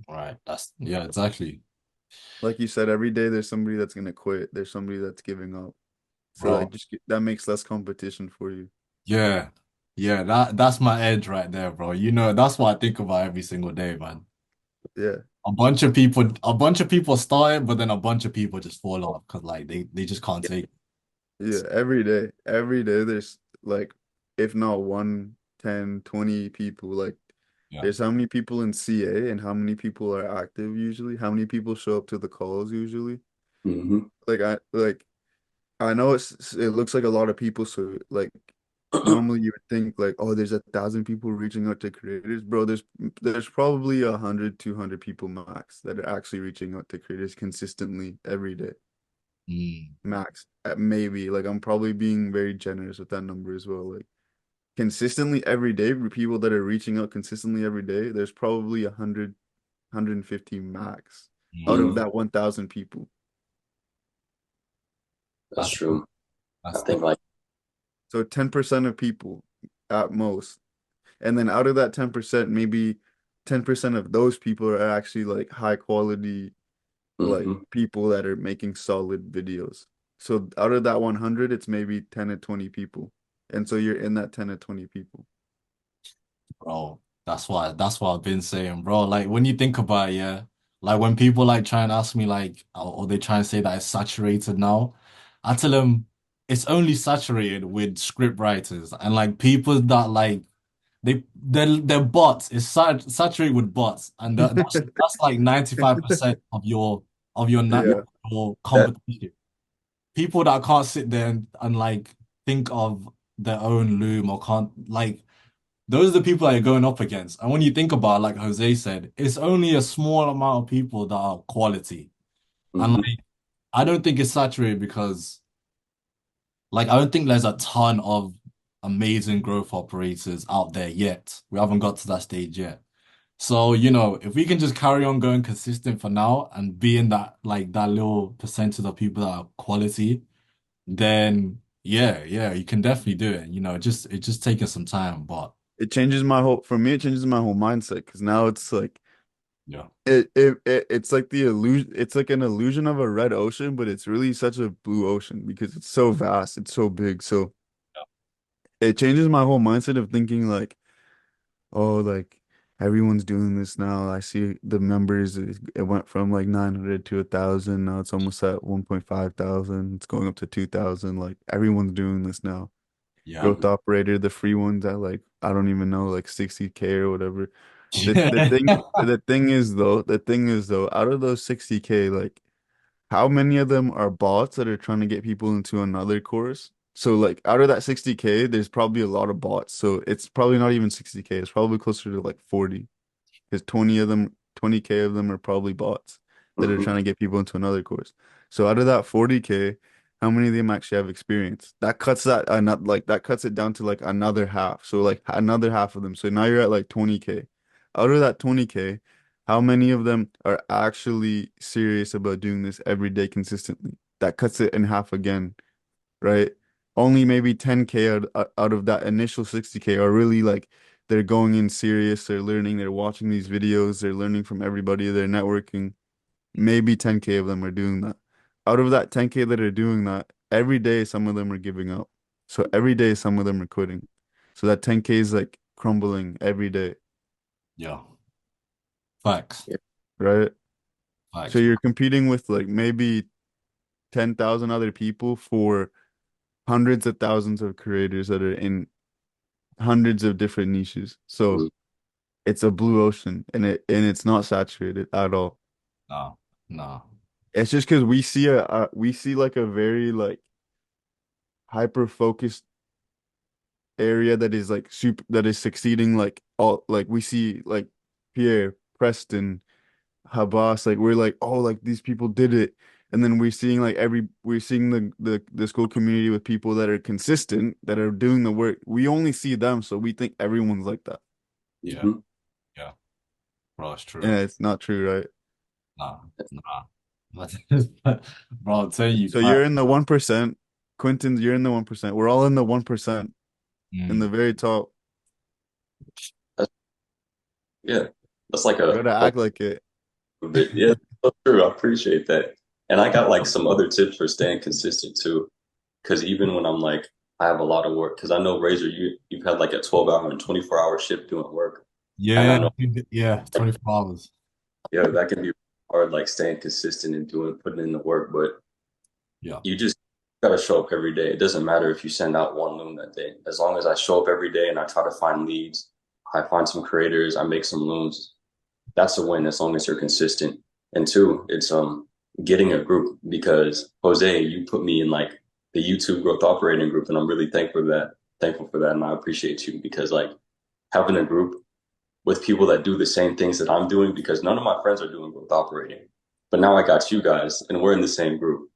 Right, right. Yeah, exactly. like you said, every day there's somebody that's gonna quit. There's somebody that's giving up. So like bro. just that makes less competition for you. Yeah. Yeah, that's my edge right there, bro. You know, that's what I think about every single day, man. Yeah. A bunch of people start it, but then a bunch of people just fall off because like they just can't take it. Yeah, every day. Every day there's like if not one, 10, 20 people. Like Yeah. there's how many people in CA and how many people are active usually, how many people show up to the calls usually. Hmm. I know it looks like a lot of people, so like normally you would think like, oh, there's 1,000 people reaching out to creators. Bro, there's probably 100, 200 people max that are actually reaching out to creators consistently every day. Mm. Max. Maybe. Like I'm probably being very generous with that number as well. Like consistently every day, for people that are reaching out consistently every day, there's probably 100, 150 max out of Mm. that 1,000 people. That's That's true. I that's think like, So 10% of people at most. And then out of that 10%, maybe 10% of those people are actually like high quality, like hmm. people that are making solid videos. So out of that 100, it's maybe 10 to 20 people. And so you're in that 10 to 20 people. bro. That's what I've been saying, bro. Like when you think about it, yeah, like when people like try and ask me like or they try and say that it's saturated now, I tell them it's only saturated with script writers and like people that like they're bots. It's saturated with bots, and that's like 95% Yeah. of your that competition. People that can't sit there and like think of their own loom or can't like those are the people that you're going up against. And when you think about it, like Jose said, it's only a small amount of people that are quality. And hmm. like I don't think it's saturated because like I don't think there's a ton of amazing growth operators out there yet. We haven't got to that stage yet. So, you know, if we can just carry on going consistent for now and be in that like that little percentage of people that are quality, then yeah, you can definitely do it. You know, it's just taking some time, but It changes my whole, for me, it changes my whole mindset because now it's like, yeah. it's like it's like an illusion of a red ocean, but it's really such a blue ocean because it's so vast, it's so big. So it changes my whole mindset of thinking like, oh, like everyone's doing this now. I see the numbers. It went from like 900 to 1,000. Now it's almost at 1.5 thousand. It's going up to 2,000. Like everyone's doing this now. Yeah. Growth operator, the free ones at like I don't even know, like 60K or whatever. The Yeah. thing the thing is though, out of those 60K, like how many of them are bots that are trying to get people into another course? So like out of that 60K, there's probably a lot of bots. So it's probably not even 60K. It's probably closer to like 40 because 20 of them, 20K of them are probably bots that are Hmm. trying to get people into another course. So out of that 40K, how many of them actually have experience? That cuts that cuts it down to like another half. So like another half of them. So now you're at like 20K. Out of that 20K, how many of them are actually serious about doing this every day consistently? That cuts it in half again, right? Only maybe 10K out of that initial 60K are really like they're going in serious, they're learning, they're watching these videos, they're learning from everybody, they're networking. Maybe 10K of them are doing that. Out of that 10K that are doing that, every day some of them are giving up. So every day some of them are quitting. So that 10K is like crumbling every day, Yeah. Facts. Yeah. right? So Facts, bro. you're competing with like maybe 10,000 other people for hundreds of thousands of creators that are in hundreds of different niches. So it's a blue ocean and it's not saturated at all. No, no. It's just because we see like a very like hyper focused area that is like super that is succeeding like all like we see like Pierre, Preston, Habas, like we're like, oh, like these people did it. And then we're seeing the school community with people that are consistent, that are doing the work. We only see them, so we think everyone's like that. Yeah, Hmm. yeah. Bro, it's true. And it's not true, right? Nah, nah. Bro, I'll tell you, So fact. you're in the 1%. Quentin, you're in the 1%. We're all in the 1% in the Mm. very top. That's, yeah, that's like You gotta a act like it. bit. Yeah, so true. I appreciate that. And I got like some other tips for staying consistent too. because even when I'm like I have a lot of work, because I know Razor, you've had like a 12-hour and 24-hour shift doing work, and I Yeah, know yeah, 24 hours. yeah that can be hard, like staying consistent and doing putting in the work, but Yeah. you just gotta show up every day. It doesn't matter if you send out one loom that day. As long as I show up every day and I try to find leads, I find some creators, I make some looms. That's a win as long as you're consistent. And two, it's getting a group because Jose, you put me in like the YouTube growth operating group, and I'm really thankful for that, and I appreciate you because like having a group with people that do the same things that I'm doing because none of my friends are doing growth operating. But now I got you guys and we're in the same group.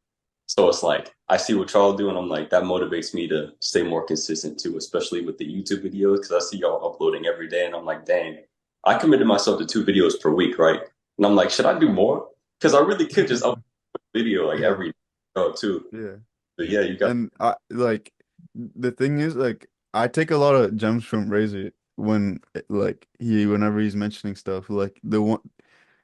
So it's like I see what y'all do and I'm like that motivates me to stay more consistent too, especially with the YouTube videos because I see y'all uploading every day and I'm like, dang, I committed myself to 2 videos per week, right? And I'm like, should I do more? Because I really could just upload a video like Yeah, every day too. yeah. But yeah, you got And I like the thing is like I take a lot of gems from Razor when like whenever he's mentioning stuff like the one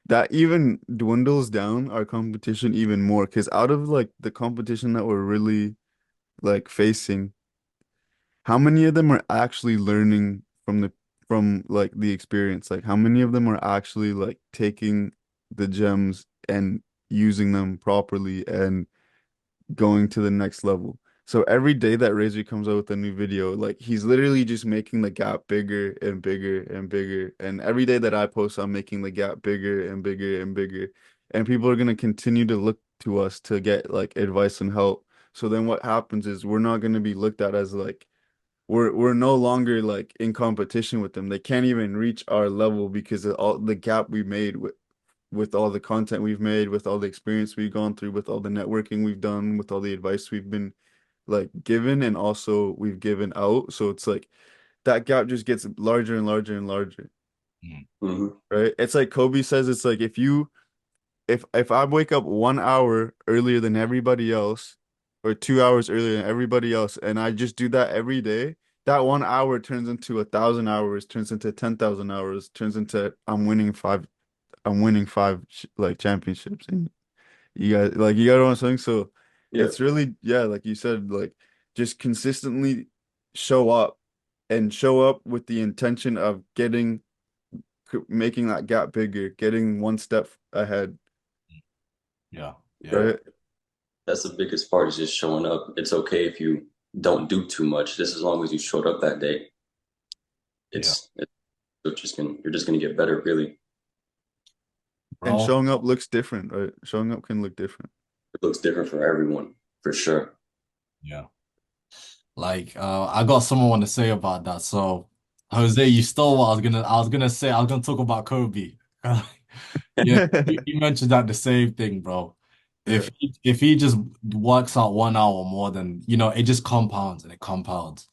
that even dwindles down our competition even more because out of like the competition that we're really like facing, how many of them are actually learning from like the experience? Like how many of them are actually like taking the gems and using them properly and going to the next level? So every day that Razor comes out with a new video, like he's literally just making the gap bigger and bigger and bigger. And every day that I post, I'm making the gap bigger and bigger and bigger. And people are gonna continue to look to us to get like advice and help. So then what happens is we're not gonna be looked at as like we're no longer like in competition with them. They can't even reach our level because of all the gap we made with all the content we've made, with all the experience we've gone through, with all the networking we've done, with all the advice we've been like given and also we've given out. So it's like that gap just gets larger and larger and larger, Mm. Mhm. right? It's like Kobe says, it's like if I wake up 1 hour earlier than everybody else, or 2 hours earlier than everybody else, and I just do that every day, that 1 hour turns into 1,000 hours, turns into 10,000 hours, turns into I'm winning five like championships, and you got what I'm saying. So Yeah, it's really yeah, like you said, like just consistently show up and show up with the intention of making that gap bigger, getting one step ahead, Yeah. Yeah. yeah. right? That's the biggest part is just showing up. It's okay if you don't do too much, just as long as you showed up that day. Yeah. You're just gonna get better, really. And Bro. showing up looks different, right? Showing up can look different. It looks different for everyone, for sure. Yeah. Like, I got something I want to say about that. So, Jose, you stole what I was gonna say. I was gonna talk about Kobe. Yeah, you mentioned that the same thing, bro. Yeah. If he just works out 1 hour more, then it just compounds and it compounds.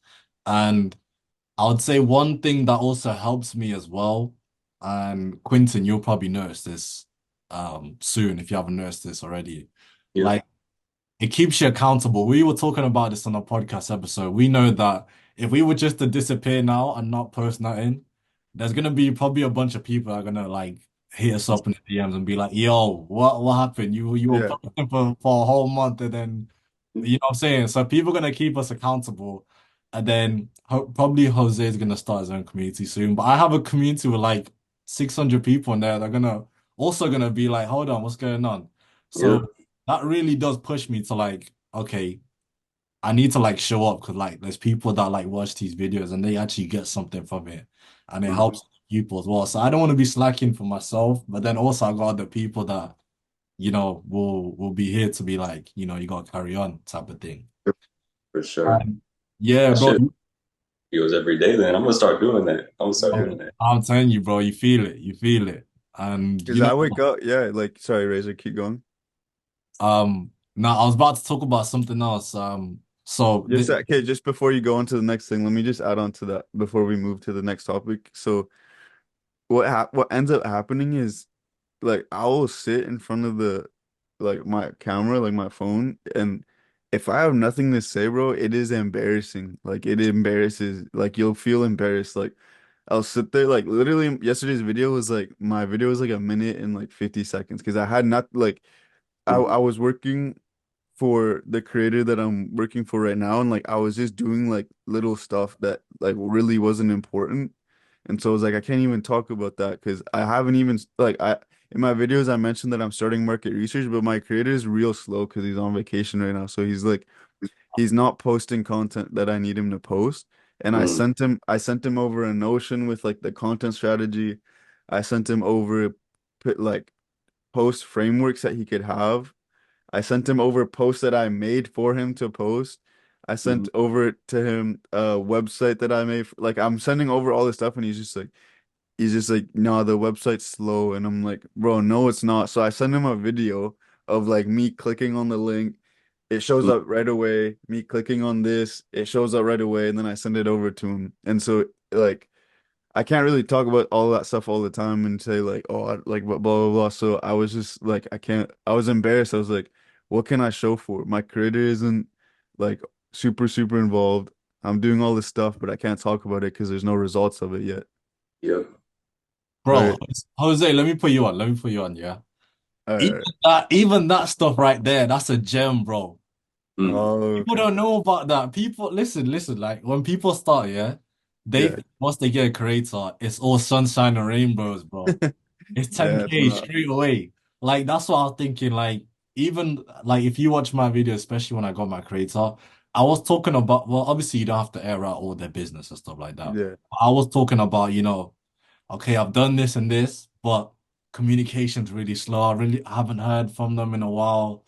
And I would say one thing that also helps me as well, and Quinton, you'll probably notice this soon if you haven't noticed this already. Yeah. Like, it keeps you accountable. We were talking about this on a podcast episode. We know that if we were just to disappear now and not post nothing, there's gonna be probably a bunch of people that are gonna like hit us up in the DMs and be like, "Yo, what happened? You were Yeah. posting for a whole month and then you know what I'm saying?" So people are gonna keep us accountable, and then probably Jose is gonna start his own community soon. But I have a community with like 600 people in there. They're gonna be like, "Hold on, what's going on?" Yeah. So that really does push me to like, okay, I need to like show up because like there's people that like watch these videos and they actually get something from it, and it Mhm. helps people as well. So I don't want to be slacking for myself, but then also I got other people that will be here to be like, you gotta carry on type of thing. For sure. Yeah, I bro. should videos every day then. I'm gonna start doing that. I'm gonna start Yeah. doing that. I'm telling you, bro, you feel it, and Because I wake up, yeah, like sorry, Razor, keep going. now I was about to talk about something else. So Just okay, just before you go on to the next thing, let me just add on to that before we move to the next topic. So what ends up happening is like I will sit in front of the like my camera, like my phone, and if I have nothing to say, bro, it is embarrassing. Like it embarrasses, like you'll feel embarrassed. Like I'll sit there, like literally yesterday's video was like my video was like a minute and like 50 seconds because I had not like I Mhm. was working for the creator that I'm working for right now, and like I was just doing like little stuff that like really wasn't important. And so I was like, I can't even talk about that because I haven't even like I in my videos I mentioned that I'm starting market research, but my creator is real slow because he's on vacation right now. So he's not posting content that I need him to post. And Mm. I sent him over a Notion with like the content strategy. I sent him over put like post frameworks that he could have. I sent him over posts that I made for him to post. I Mhm. sent over to him a website that I made. Like I'm sending over all this stuff, and he's just like, no, the website's slow. And I'm like, bro, no, it's not. So I send him a video of like me clicking on the link. It shows Mm. up right away. Me clicking on this, it shows up right away, and then I send it over to him. And so like I can't really talk about all that stuff all the time and say like, oh, like blah blah blah. So I was just like, I can't. I was embarrassed. I was like, what can I show for? My creator isn't like super involved. I'm doing all this stuff, but I can't talk about it because there's no results of it yet. Yep. Bro, Right. Jose, let me put you on. Let me put you on, yeah. All Even right. even that stuff right there, that's a gem, bro. Mm. Oh, People okay. don't know about that. People, listen, like when people start, yeah, Yeah. once they get a creator, it's all sunshine and rainbows, bro. It's Yeah, it's 10K not. straight away. Like that's what I was thinking. Like, even like if you watch my video, especially when I got my creator, I was talking about, well, obviously you don't have to air out all their business and stuff like that. Yeah. I was talking about, okay, I've done this and this, but communication's really slow. I really haven't heard from them in a while.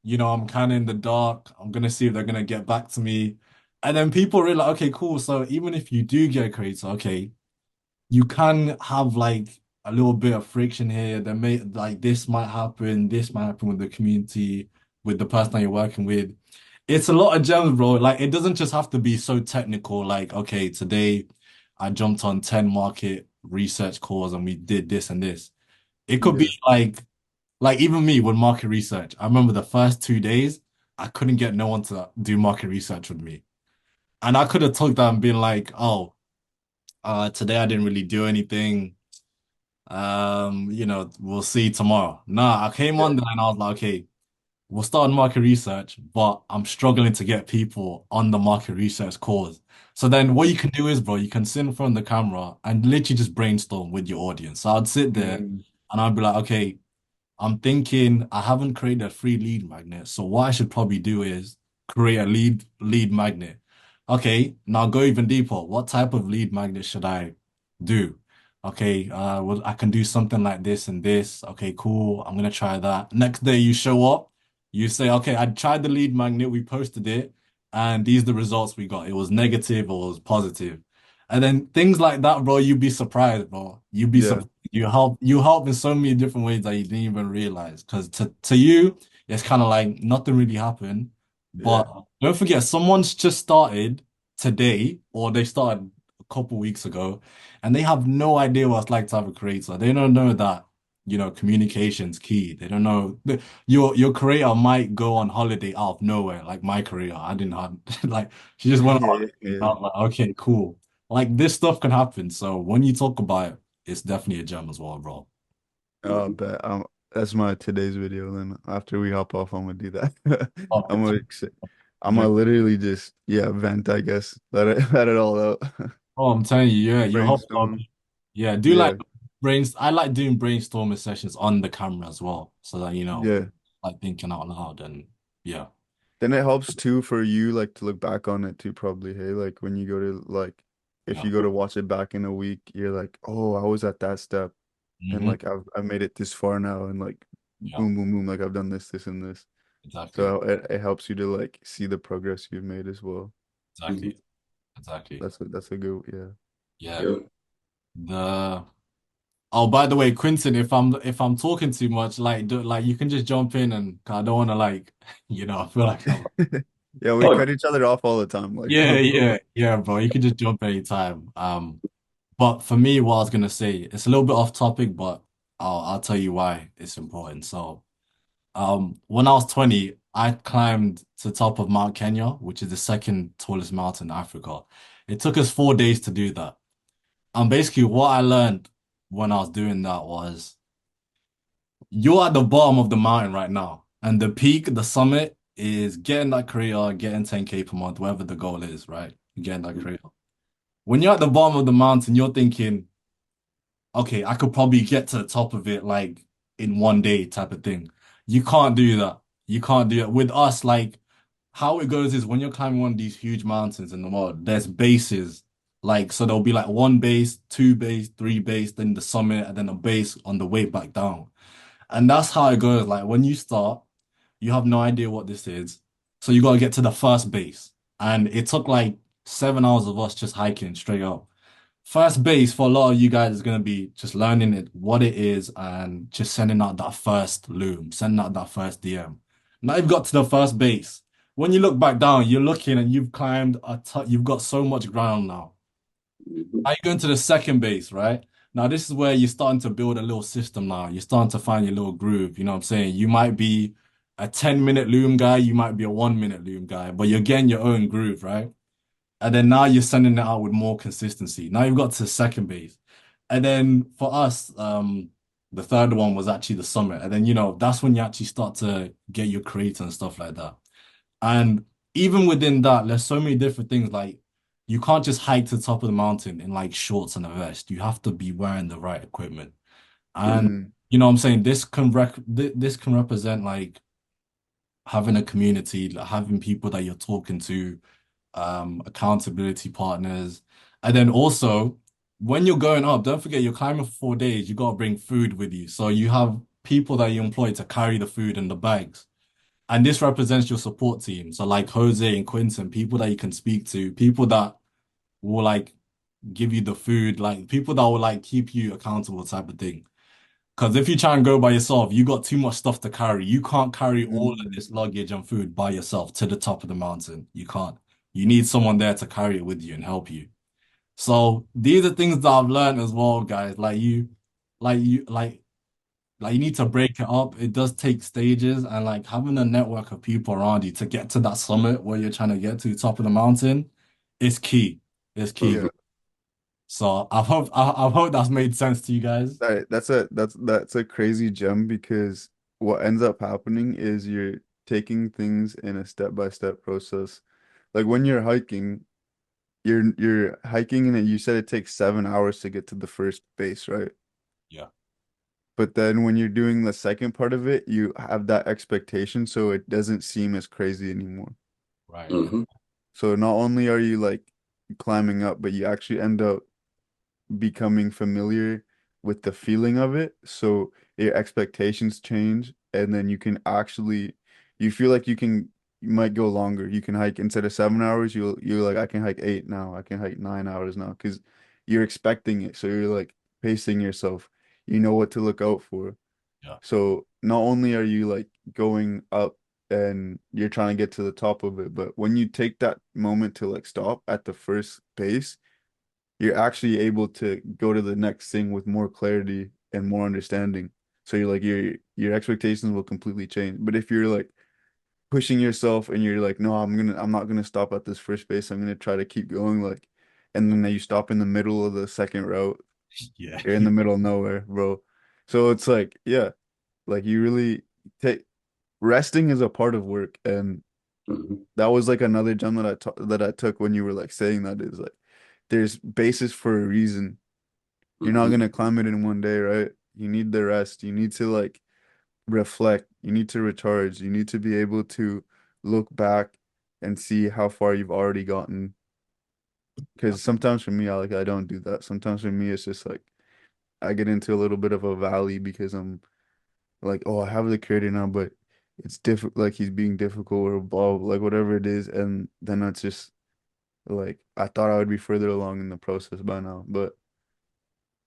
I'm kind of in the dark. I'm gonna see if they're gonna get back to me. And then people realize, okay, cool. So even if you do get a creator, okay, you can have like a little bit of friction here. There may like this might happen with the community, with the person that you're working with. It's a lot of gems, bro. Like it doesn't just have to be so technical, like, okay, today I jumped on 10 market research calls and we did this and this. It could be Yeah. like even me with market research. I remember the first 2 days, I couldn't get no one to do market research with me. And I could have took that and been like, oh, today I didn't really do anything. We'll see tomorrow. Nah, I came Yeah. on there and I was like, okay, we'll start on market research, but I'm struggling to get people on the market research calls. So then what you can do is, bro, you can sit in front of the camera and literally just brainstorm with your audience. So I'd sit there Mm. and I'd be like, okay, I'm thinking I haven't created a free lead magnet. So what I should probably do is create a lead magnet. Okay, now go even deeper. What type of lead magnet should I do? Okay, well, I can do something like this and this. Okay, cool. I'm gonna try that. Next day you show up, you say, okay, I tried the lead magnet, we posted it, and these are the results we got. It was negative or it was positive. And then things like that, bro, you'd be surprised, bro. You'd be Yeah. surprised. You help in so many different ways that you didn't even realize. Because to you, it's kind of like nothing really happened. Yeah. But don't forget, someone's just started today, or they started a couple weeks ago, and they have no idea what it's like to have a creator. They don't know that, communication's key. They don't know your creator might go on holiday out of nowhere, like my career. I didn't have like she just went on Yeah. holiday. I Yeah. was like, okay, cool. Like this stuff can happen. So when you talk about it, it's definitely a gem as well, bro. Oh, bet. That's my today's video. Then after we hop off, I'm gonna do that. Oh, I'm gonna, I'm gonna literally just yeah vent, I guess. Let it let it all out. I'm telling you, yeah, you help a lot of Brainstorm. people. Yeah, do like Yeah. brains. I like doing brainstorming sessions on the camera as well, so that Yeah. like thinking out loud and yeah, Then it helps too for you like to look back on it too, probably. Hey, like when you go to like if yeah, you go to watch it back in a week, you're like, oh, I was at that step, and hmm like I've made it this far now, and like yeah, boom, like I've done this, and this. exactly, So it helps you to like see the progress you've made as well. exactly, exactly. That's a good yeah. Yeah, Yep. the oh, by the way, Quinton, if I'm talking too much, like you can just jump in and 'cause I don't want to like, I feel like I'm Yeah, we Oh, cut each other off all the time. Like, yeah, don't yeah, yeah, bro. You can just jump anytime. But for me, what I was gonna say, it's a little bit off topic, but I'll tell you why it's important. So, when I was 20, I climbed to the top of Mount Kenya, which is the second tallest mountain in Africa. It took us 4 days to do that. And basically, what I learned when I was doing that was you're at the bottom of the mountain right now, and the peak, the summit is getting that career, getting 10K per month, whatever the goal is, right? Getting that career. When you're at the bottom of the mountain, you're thinking, okay, I could probably get to the top of it like in one day type of thing. You can't do that. You can't do it. With us, like how it goes is when you're climbing one of these huge mountains in the world, there's bases. Like, so there'll be like one base, two base, three base, then the summit, and then a base on the way back down. And that's how it goes. Like when you start, you have no idea what this is. So you got to get to the first base. And it took like 7 hours of us just hiking straight up. First base for a lot of you guys is going to be just learning it, what it is, and just sending out that first loom, sending out that first DM. Now you've got to the first base. When you look back down, you're looking and you've climbed you've got so much ground now. Mhm. Now you're going to the second base, right? Now this is where you're starting to build a little system now. You're starting to find your little groove. You know what I'm saying? You might be a 10-minute loom guy, you might be a 1-minute loom guy, but you're getting your own groove, right? And then now you're sending it out with more consistency. Now you've got to second base. And then for us, the third one was actually the summit. And then, that's when you actually start to get your creator and stuff like that. And even within that, there's so many different things. Like you can't just hike to the top of the mountain in like shorts and a vest. You have to be wearing the right equipment. And Mm, you know what I'm saying? This can represent like having a community, like having people that you're talking to, accountability partners. And then also, when you're going up, don't forget you're climbing for 4 days, you got to bring food with you. So you have people that you employ to carry the food in the bags. And this represents your support team. So like Jose and Quinton, people that you can speak to, people that will like give you the food, like people that will like keep you accountable type of thing. Because if you try and go by yourself, you got too much stuff to carry. You can't carry all of mm. this luggage and food by yourself to the top of the mountain. You can't. You need someone there to carry it with you and help you. So these are things that I've learned as well, guys. Like you, like you need to break it up. It does take stages and like having a network of people around you to get to that summit where you're trying to get to the top of the mountain is key. It's key. Yeah, So I hope that's made sense to you guys. that's a crazy gem because what ends up happening is you're taking things in a step-by-step process. Like when you're hiking, you're hiking and you said it takes 7 hours to get to the first base, right? Yeah. But then when you're doing the second part of it, you have that expectation, so it doesn't seem as crazy anymore. Right. Mhm. So not only are you like climbing up, but you actually end up becoming familiar with the feeling of it. So your expectations change, and then you feel like you might go longer. You can hike instead of 7 hours, you're like, I can hike 8 now, I can hike 9 hours now, because you're expecting it. So you're like pacing yourself. You know what to look out for. Yeah. So not only are you like going up and you're trying to get to the top of it, but when you take that moment to like stop at the first base, you're actually able to go to the next thing with more clarity and more understanding. So you're like your expectations will completely change. But if you're like pushing yourself and you're like, no, I'm not gonna stop at this first base. I'm gonna try to keep going like, and then you stop in the middle of the second route. Yeah. You're in the middle of nowhere, bro. So it's like, yeah, like you really take resting is a part of work, and Mhm. that was like another gem that I took when you were like saying that is like there's basis for a reason. You're not Mhm. gonna climb it in one day, right? You need the rest. You need to like reflect. You need to recharge. You need to be able to look back and see how far you've already gotten. Because sometimes for me, I don't do that. Sometimes for me, it's just like I get into a little bit of a valley because I'm like, oh, I have the creator now, but it's difficult. Like he's being difficult or blah, like whatever it is, and then it's just like I thought I would be further along in the process by now, but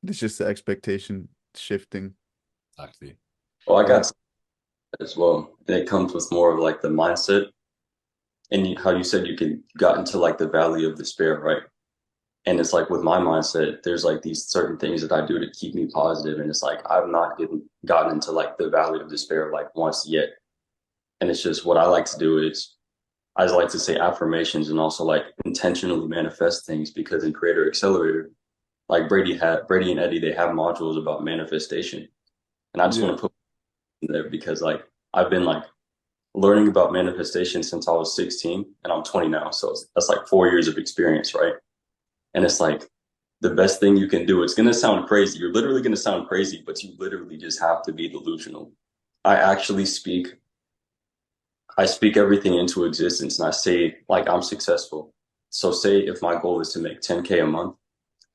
it's just the expectation shifting. Exactly. Well, I Yeah. got as well. And it comes with more of like the mindset and how you said you got into like the valley of despair, right? And it's like with my mindset, there's like these certain things that I do to keep me positive, and it's like I've not gotten into like the valley of despair like once yet. And it's just what I like to do is I just like to say affirmations and also like intentionally manifest things because in Creator Accelerator, like Brady and Eddie, they have modules about manifestation, and I just Yeah. want to put in there because like I've been like learning about manifestation since I was 16 and I'm 20 now. So that's like 4 years of experience, right? And it's like the best thing you can do. It's going to sound crazy. You're literally going to sound crazy, but you literally just have to be delusional. I actually speak everything into existence and I say like I'm successful. So say if my goal is to make 10K a month,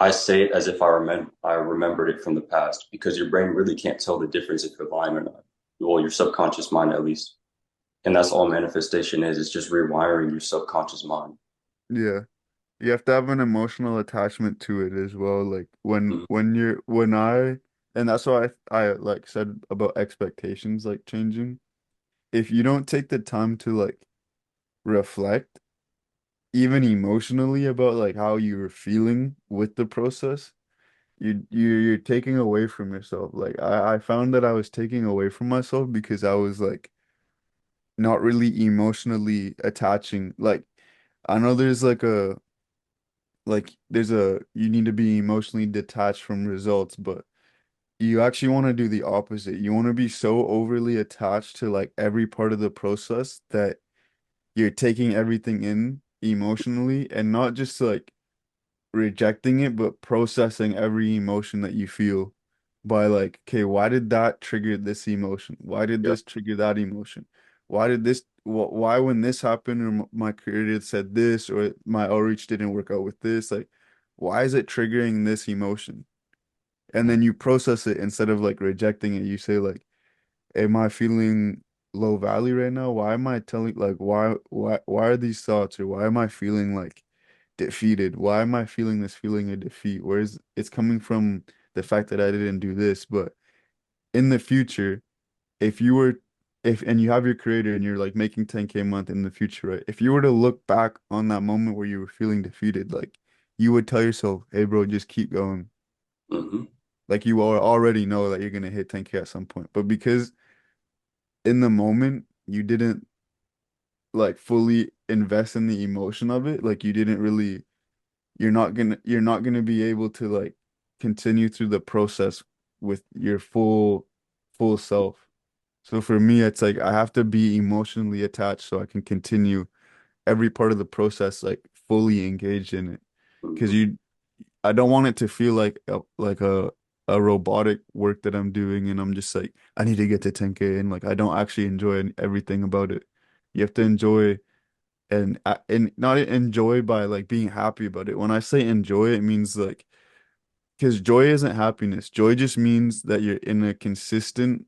I say it as if I remembered it from the past because your brain really can't tell the difference if you're lying or not. Well, your subconscious mind at least. And that's all manifestation is. It's just rewiring your subconscious mind. Yeah. You have to have an emotional attachment to it as well. Like Mhm. and that's why I like said about expectations like changing. If you don't take the time to like reflect, even emotionally about like how you were feeling with the process, you're taking away from yourself. Like I found that I was taking away from myself because I was like not really emotionally attaching. Like I know there's there's a you need to be emotionally detached from results, but you actually want to do the opposite. You want to be so overly attached to like every part of the process that you're taking everything in emotionally and not just like rejecting it, but processing every emotion that you feel by like, okay, why did that trigger this emotion? Why did Yep. this trigger that emotion? Why when this happened or my creator said this or my outreach didn't work out with this, like, why is it triggering this emotion? And then you process it instead of like rejecting it. You say like, am I feeling low value right now? Why am I telling like why are these thoughts or why am I feeling like defeated? Why am I feeling this feeling of defeat? Whereas it's coming from the fact that I didn't do this. But in the future, if you were if and you have your creator and you're like making 10K a month in the future, right? If you were to look back on that moment where you were feeling defeated, like you would tell yourself, hey bro, just keep going. Hmm. Like already know that you're gonna hit 10K at some point. But because in the moment you didn't like fully invest in the emotion of it, like you didn't really you're not gonna be able to like continue through the process with your full self. So for me, it's like I have to be emotionally attached so I can continue every part of the process like fully engaged in it. Because Hmm. I don't want it to feel like a robotic work that I'm doing and I'm just like I need to get to 10K and like I don't actually enjoy everything about it. You have to enjoy and not enjoy by like being happy about it. When I say enjoy, it means like because joy isn't happiness. Joy just means that you're in a consistent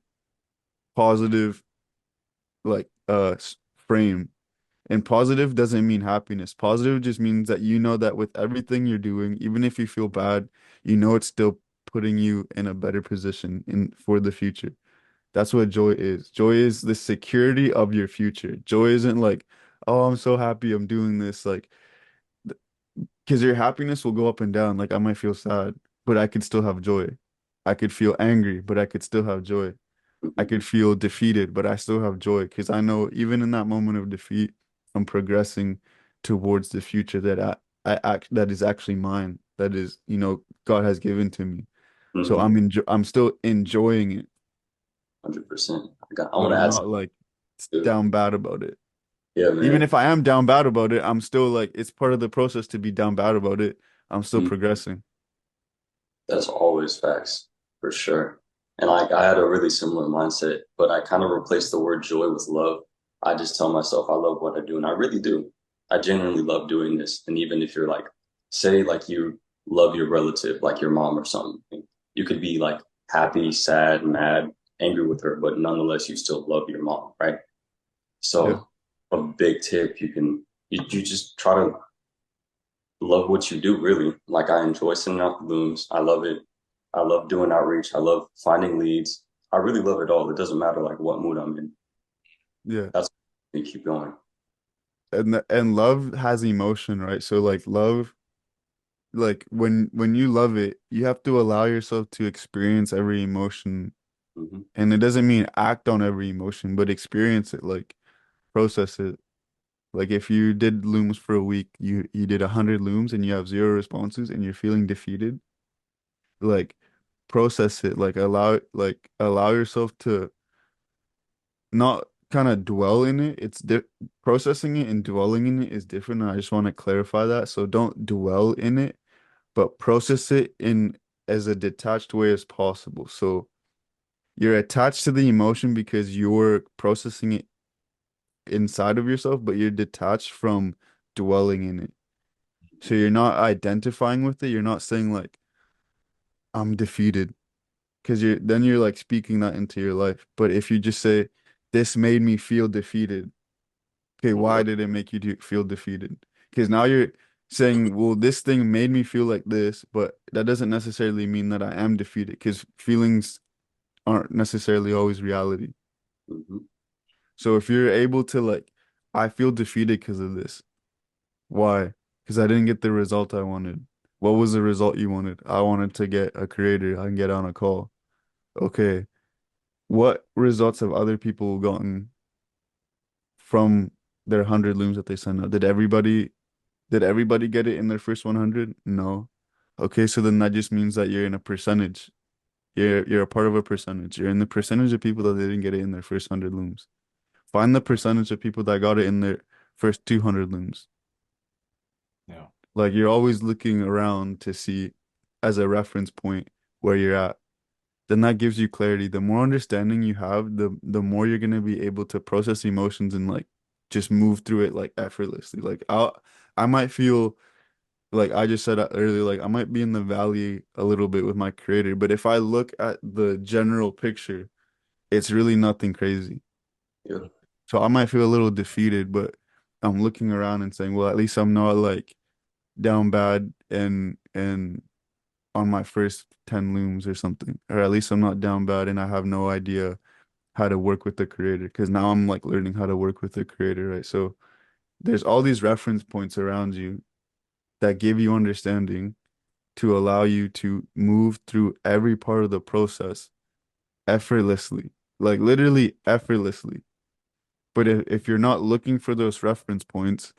positive like frame. And positive doesn't mean happiness. Positive just means that you know that with everything you're doing, even if you feel bad, you know it's still putting you in a better position in for the future. That's what joy is. Joy is the security of your future. Joy isn't like, oh, I'm so happy I'm doing this. Like because your happiness will go up and down. Like I might feel sad, but I could still have joy. I could feel angry, but I could still have joy. I Hmm. could feel defeated, but I still have joy because I know even in that moment of defeat, I'm progressing towards the future that that is actually mine. That is, God has given to me. So Hmm. I'm still enjoying it, 100%. I but want to I'm add not something like too. down bad about it. Yeah, Even man. if I am down bad about it, I'm still like it's part of the process to be down bad about it. I'm still Mhm. progressing. That's always facts for sure. And I had a really similar mindset, but I kind of replaced the word joy with love. I just tell myself I love what I do, and I really do. I genuinely love doing this. And even if you're like, say, like you love your relative, like your mom or something, you could be like happy, sad, mad, angry with her, but nonetheless, you still love your mom, right? Yeah. So a big tip you just try to love what you do, really. Like I enjoy sending out the looms. I love it. I love doing outreach. I love finding leads. I really love it all. It doesn't matter like what mood I'm in. Yeah. That's me keep going. And love has emotion, right? So like love like when you love it, you have to allow yourself to experience every emotion. Hmm. And it doesn't mean act on every emotion, but experience it, like process it. Like if you did looms for a week, you did 100 looms and you have zero responses and you're feeling defeated, like process it, like allow yourself to not kind of dwell in it. It's di processing it and dwelling in it is different. And I just want to clarify that. So don't dwell in it, but process it in as a detached way as possible. So you're attached to the emotion because you're processing it inside of yourself, but you're detached from dwelling in it. So you're not identifying with it. You're not saying like, I'm defeated, because you're like speaking that into your life. But if you just say, this made me feel defeated. Okay, why did it make you feel defeated? Because now you're saying, well, this thing made me feel like this, but that doesn't necessarily mean that I am defeated, because feelings aren't necessarily always reality. Mhm. So if you're able to like, I feel defeated because of this. Why? Because I didn't get the result I wanted. What was the result you wanted? I wanted to get a creator. I can get on a call. Okay. What results have other people gotten from their 100 looms that they sent out? Did everybody get it in their first 100? No. Okay, so then that just means that you're in a percentage. You're a part of a percentage. You're in the percentage of people that didn't get it in their first 100 looms. Find the percentage of people that got it in their first 200 looms. Yeah. Like you're always looking around to see as a reference point where you're at. Then that gives you clarity. The more understanding you have, the more you're gonna be able to process emotions and like just move through it like effortlessly. Like I might feel like I just said earlier, like I might be in the valley a little bit with my creator, but if I look at the general picture, it's really nothing crazy. Yeah. So I might feel a little defeated, but I'm looking around and saying, well, at least I'm not like down bad and on my first 10 looms or something. Or at least I'm not down bad and I have no idea how to work with the creator, because now I'm like learning how to work with the creator, right? So there's all these reference points around you that give you understanding to allow you to move through every part of the process effortlessly, like literally effortlessly. But if you're not looking for those reference points,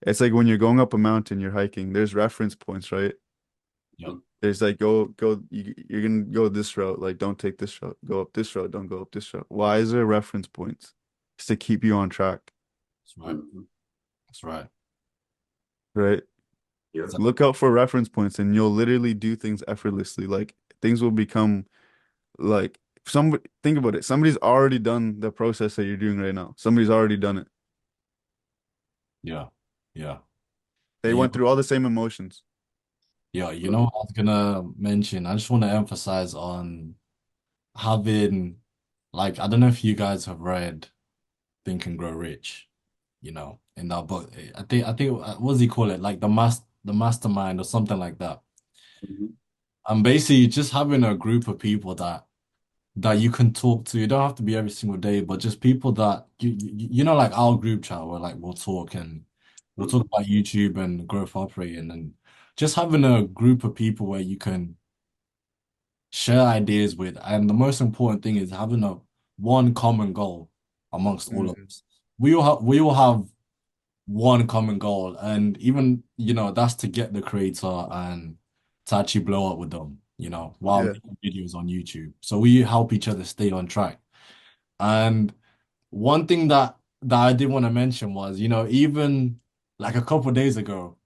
it's like when you're going up a mountain, you're hiking, there's reference points, right? Yep. There's like you're gonna go this route, like don't take this route, go up this route, don't go up this route. Why is there reference points? It's to keep you on track, That's right. Mhm. That's right. right? Yeah. Look out for reference points and you'll literally do things effortlessly. Like things will become like somebody think about it. Somebody's already done the process that you're doing right now. Somebody's already done it. Yeah. Yeah. They And you went through all the same emotions. Yeah, you know what I was gonna mention? I just want to emphasize on having, like, I don't know if you guys have read Think and Grow Rich, in that book. I think, what does he call it? Like the mastermind or something like that. Mhm. And basically just having a group of people that you can talk to. You don't have to be every single day, but just people that like our group chat where like we'll talk and we'll talk Mhm. about YouTube and growth operating and just having a group of people where you can share ideas with. And the most important thing is having a one common goal amongst all of Mhm. us. We all have one common goal, and even that's to get the creator and to actually blow up with them, while Yeah. making videos on YouTube. So we help each other stay on track. And one thing that I did want to mention was, even like a couple of days ago,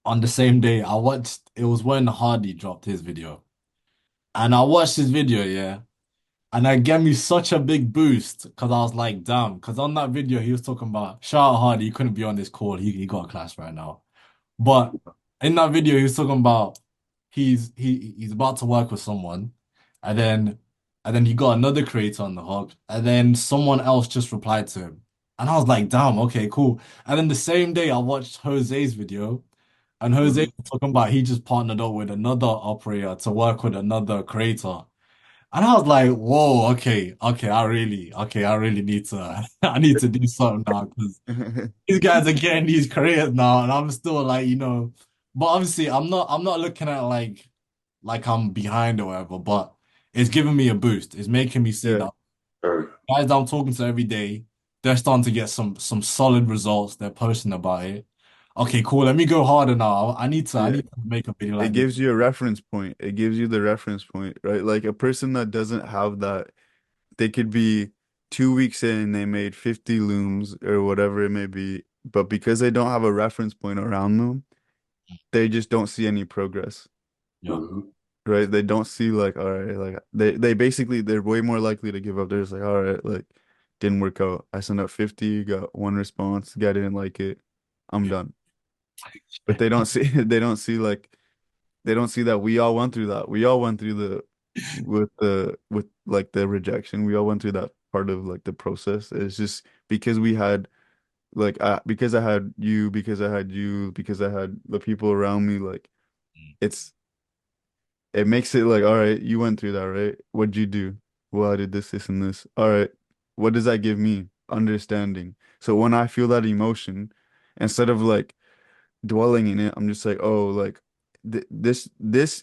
on the same day, I watched it was when Hardy dropped his video. And I watched his video, yeah. And that gave me such a big boost because I was like, damn, because on that video he was talking about shout out Hardy, he couldn't be on this call. He got a class right now. But in that video he was talking about he's about to work with someone and then he got another creator on the hook, and then someone else just replied to him. And I was like, damn, okay, cool. And then the same day I watched Jose's video, and Jose Mhm. was talking about he just partnered up with another operator to work with another creator. And I was like, whoa, okay, I really need to, I need to do something now because these guys are getting these careers now, and I'm still like, but obviously I'm not looking at like I'm behind or whatever, but it's giving me a boost. It's making me see Yeah. that Or guys that I'm talking to every day, they're starting to get some solid results. They're posting about it. Okay, cool. Let me go harder now. I Yeah. need to make a video It like this. gives you a reference point. It gives you the reference point, right? Like a person that doesn't have that, they could be 2 weeks in, they made 50 looms or whatever it may be, but because they don't have a reference point around them, they just don't see any progress, Yeah. right? They don't see like, all right, like they basically they're way more likely to give up. They're just like, all right, like didn't work out. I sent out 50, got one response, guy didn't like it. I'm Yeah. done. But they don't see they don't see like they don't see that we all went through that. We all went through with like the rejection. We all went through that part of like the process. It's just because we had like because I had you, because I had you, because I had the people around me, like it's it makes it like, all right, you went through that, right? What'd you do? Well, I did this, this, and this. All right, what does that give me? Understanding. So when I feel that emotion, instead of like dwelling in it, I'm just like, oh, like this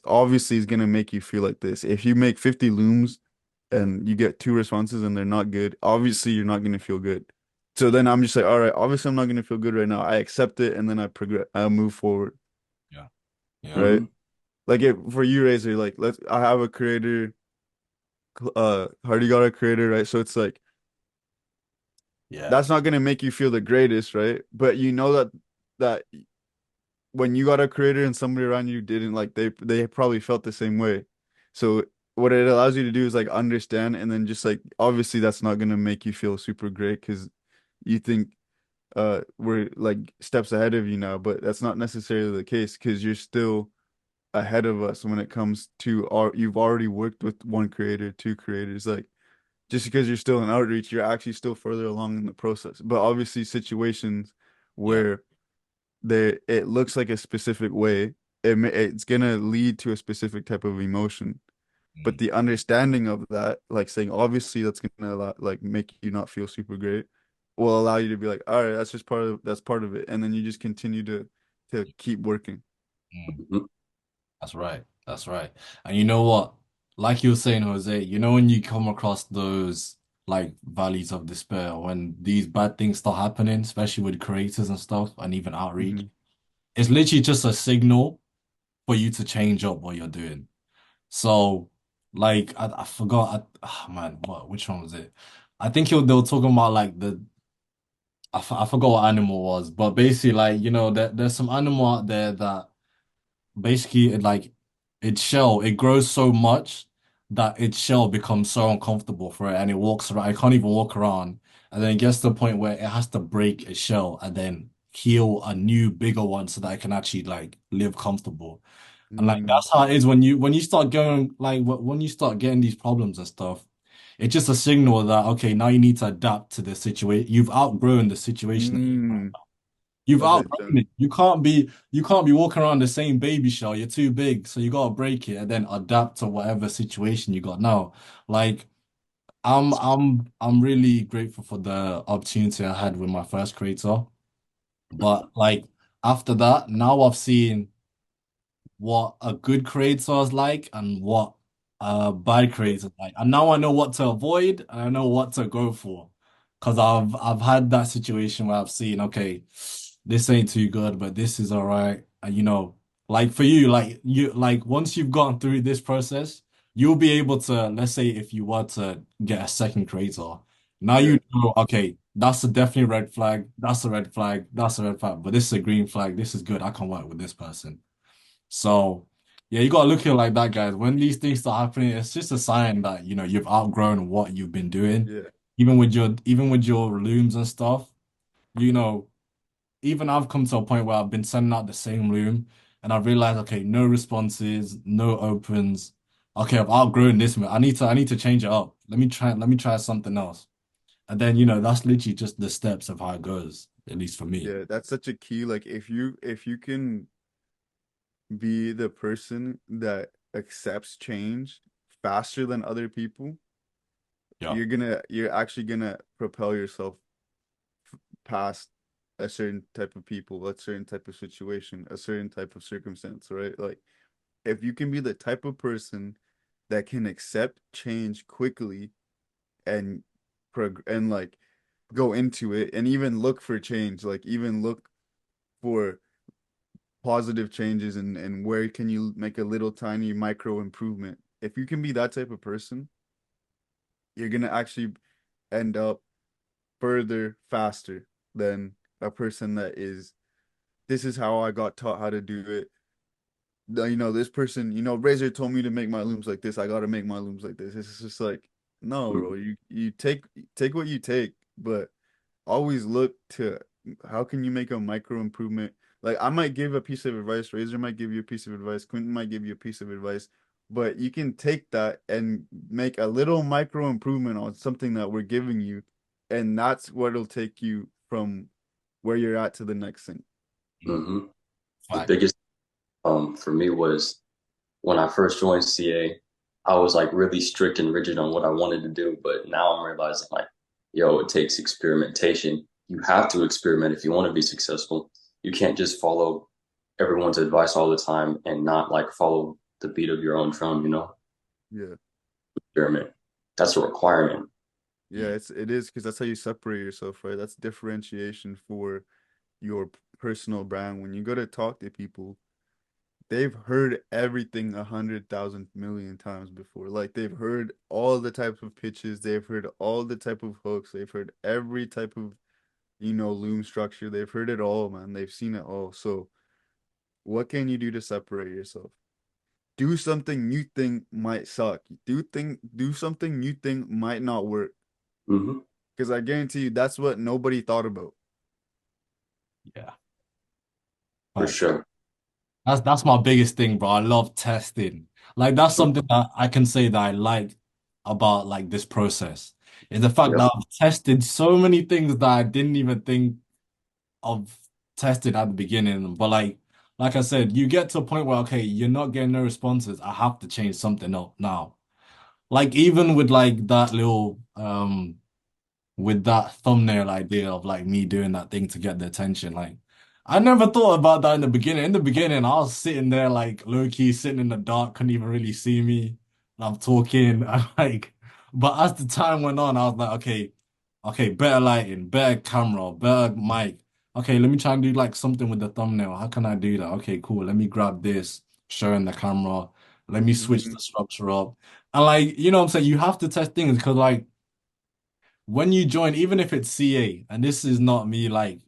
obviously is gonna make you feel like this. If you make 50 looms and you get two responses and they're not good, obviously you're not gonna feel good. So then I'm just like, all right, obviously I'm not gonna feel good right now. I accept it and then I progress, I move forward, Yeah. Yeah. right? Like if for you, Razor, like I have a creator, Hardy got a creator, right? So it's like Yeah. that's not gonna make you feel the greatest, right? But you know that when you got a creator and somebody around you didn't, like they probably felt the same way. So what it allows you to do is like understand and then just like obviously that's not gonna make you feel super great because you think we're like steps ahead of you now, but that's not necessarily the case because you're still ahead of us when it comes to you've already worked with one creator, two creators. Like just because you're still in outreach, you're actually still further along in the process. But obviously situations Yeah. where it looks like a specific way, it's gonna lead to a specific type of emotion. But Mm. the understanding of that, like saying obviously that's gonna like make you not feel super great, will allow you to be like, all right, that's part of it, and then you just continue to keep working. Mm. Mhm. That's right. That's right. And you know what? Like you were saying, Jose, you know when you come across those like valleys of despair, when these bad things start happening, especially with creators and stuff, and even outreach, Hmm. it's literally just a signal for you to change up what you're doing. So, like, I forgot, man, which one was it? I think they were talking about like I forgot what animal it was, but basically, like, there's some animal out there that basically its shell, it grows so much that its shell becomes so uncomfortable for it and it walks around, it can't even walk around. And then it gets to the point where it has to break its shell and then heal a new bigger one so that it can actually like live comfortable. And like Mm, that's how it is when you start going like when you start getting these problems and stuff, it's just a signal that okay, now you need to adapt to the situation. You've outgrown the situation. mm, You've that makes outgrown sense. it. You can't be walking around the same baby shell. You're too big, so you gotta break it and then adapt to whatever situation you got now. Like I'm really grateful for the opportunity I had with my first creator. But like after that, now I've seen what a good creator is like and what a bad creator is like. And now I know what to avoid and I know what to go for. Because I've had that situation where I've seen, okay, this ain't too good, but this is all right. And like for you, like once you've gone through this process, you'll be able to, let's say if you were to get a second creator, now Yeah. you know, okay, that's a definitely red flag, that's a red flag, that's a red flag, but this is a green flag, this is good, I can work with this person. So, yeah, you gotta look at it like that, guys. When these things start happening, it's just a sign that you've outgrown what you've been doing. Yeah. Even with your looms and stuff, you know, even I've come to a point where I've been sending out the same loom and I've realized, okay, no responses, no opens. Okay, I've outgrown this. I need to change it up. Let me try something else. And then, that's literally just the steps of how it goes, at least for me. Yeah, that's such a key. Like if you can be the person that accepts change faster than other people, Yeah. you're actually gonna propel yourself past a certain type of people, a certain type of situation, a certain type of circumstance, right? Like if you can be the type of person that can accept change quickly and like go into it and even look for change, like even look for positive changes and where can you make a little tiny micro improvement. If you can be that type of person, you're gonna actually end up further faster than a person that is, this is how I got taught how to do it. This person, Razor told me to make my looms like this. I got to make my looms like this. It's just like, no, bro. You take what you take, but always look to how can you make a micro improvement. Like I might give a piece of advice, Razor might give you a piece of advice, Quentin might give you a piece of advice, but you can take that and make a little micro improvement on something that we're giving you, and that's what'll take you from where you're at to the next thing. hmm The Fact. biggest for me was when I first joined CA, I was like really strict and rigid on what I wanted to do. But now I'm realizing like, yo, it takes experimentation. You have to experiment if you want to be successful. You can't just follow everyone's advice all the time and not like follow the beat of your own drum, Yeah. Experiment. That's a requirement. Yeah, it is because that's how you separate yourself, right? That's differentiation for your personal brand. When you go to talk to people, they've heard everything 100,000 million times before. Like they've heard all the types of pitches, they've heard all the type of hooks, they've heard every type of, loom structure. They've heard it all, man. They've seen it all. So what can you do to separate yourself? Do something you think might suck. Do something you think might not work. hmm Because I guarantee you that's what nobody thought about. Yeah. For Fact. sure. That's my biggest thing, bro. I love testing. Like that's something that I can say that I like about like this process is the fact Yep. that I've tested so many things that I didn't even think of testing at the beginning. But like I said, you get to a point where okay, you're not getting no responses. I have to change something up now. Like even with like that little with that thumbnail idea of like me doing that thing to get the attention. Like, I never thought about that in the beginning. In the beginning, I was sitting there like low key, sitting in the dark, couldn't even really see me. And I'm talking, and like, but as the time went on, I was like, okay, better lighting, better camera, better mic. Okay, let me try and do like something with the thumbnail. How can I do that? Okay, cool. Let me grab this, showing the camera. Let me switch Hmm. the structure up. And like, you know what I'm saying? You have to test things because like when you join, even if it's CA, and this is not me like,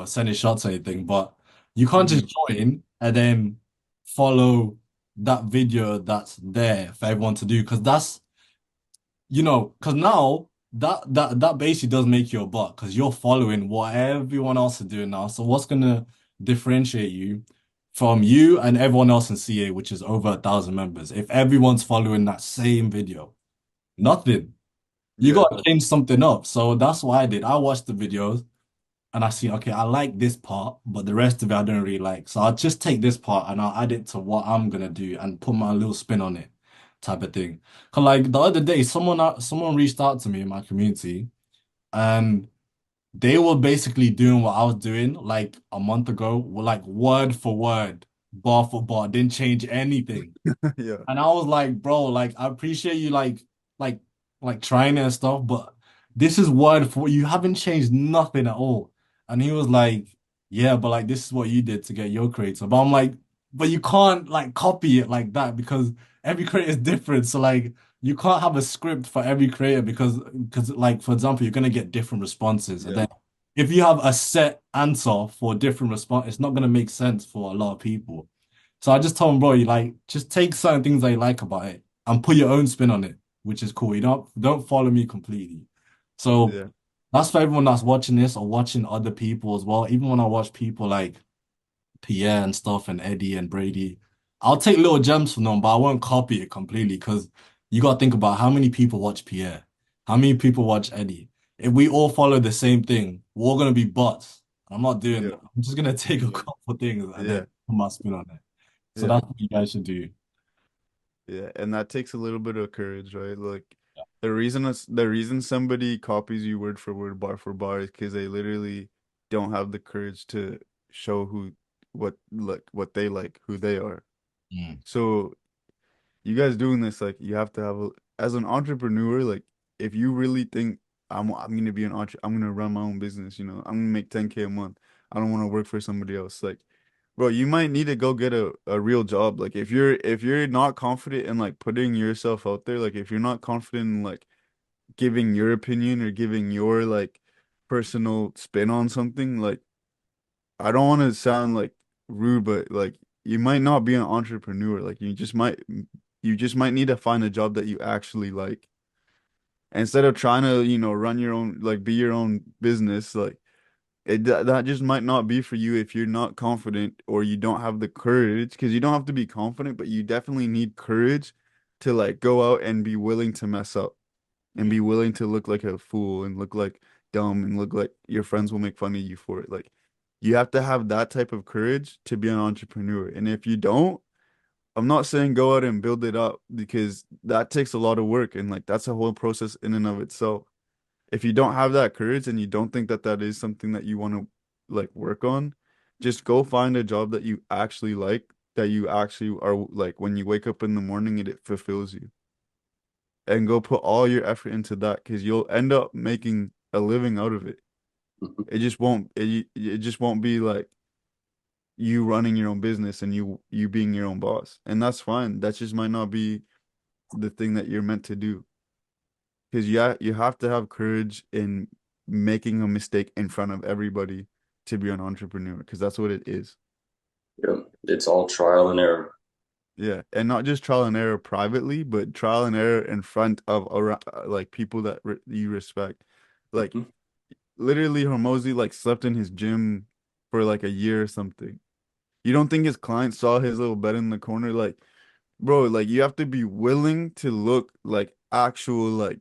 sending shots or anything, but you can't just Hmm. join and then follow that video that's there for everyone to do because because now that basically does make you a bot because you're following what everyone else is doing now. So what's gonna differentiate you from you and everyone else in CA, which is over 1,000 members, if everyone's following that same video? Nothing. You Yeah. gotta change something up. So that's what I did. I watched the videos and I see, okay, I like this part, but the rest of it I don't really like. So I'll just take this part and I'll add it to what I'm gonna do and put my little spin on it, type of thing. Cause like the other day, someone reached out to me in my community and they were basically doing what I was doing like a month ago, like word for word, bar for bar, didn't change anything. Yeah. And I was like, bro, like I appreciate you like like trying it and stuff, but this is word for you haven't changed nothing at all. And he was like, yeah, but like this is what you did to get your creator. But I'm like, but you can't like copy it like that because every creator is different. So like you can't have a script for every creator because like for example, you're gonna get different responses. And Yeah. then if you have a set answer for a different response, it's not gonna make sense for a lot of people. So I just told him, bro, you like just take certain things that you like about it and put your own spin on it, which is cool. You don't follow me completely. So Yeah. that's for everyone that's watching this or watching other people as well. Even when I watch people like Pierre and stuff and Eddie and Brady, I'll take little gems from them, but I won't copy it completely because you gotta think about how many people watch Pierre, how many people watch Eddie. If we all follow the same thing, we're all gonna be bots. I'm not doing Yeah. that. I'm just gonna take a Yeah. couple things and then Yeah. put my spin on it. So Yeah. that's what you guys should do. Yeah. And that takes a little bit of courage, right? Like the reason somebody copies you word for bar is because they literally don't have the courage to show what they like, who they are. Mm. So you guys doing this, like you have to have as an entrepreneur, like if you really think I'm gonna be I'm gonna run my own business, I'm gonna make 10K a month. I don't want to work for somebody else. Like, bro, you might need to go get a real job. Like if you're not confident in like putting yourself out there, like if you're not confident in like giving your opinion or giving your like personal spin on something. Like, I don't want to sound like rude, but like you might not be an entrepreneur. Like you just might need to find a job that you actually like. Instead of trying to, run your own, like be your own business, like that just might not be for you if you're not confident or you don't have the courage, because you don't have to be confident, but you definitely need courage to like go out and be willing to mess up and be willing to look like a fool and look like dumb and look like your friends will make fun of you for it. Like you have to have that type of courage to be an entrepreneur. And if you don't, I'm not saying go out and build it up, because that takes a lot of work and like that's a whole process in and of itself. If you don't have that courage and you don't think that that is something that you want to like work on, just go find a job that you actually like, that you actually are like when you wake up in the morning and it fulfills you, and go put all your effort into that, because you'll end up making a living out of it. Mhm. It just won't be like you running your own business and you being your own boss. And that's fine. That just might not be the thing that you're meant to do. Because you have to have courage in making a mistake in front of everybody to be an entrepreneur, because that's what it is. Yeah, it's all trial and error. Yeah, and not just trial and error privately, but trial and error in front of like people that re you respect. Like Mhm. literally, Hormozy like slept in his gym for like a year or something. You don't think his client saw his little bed in the corner? Like, bro, like you have to be willing to look like actual like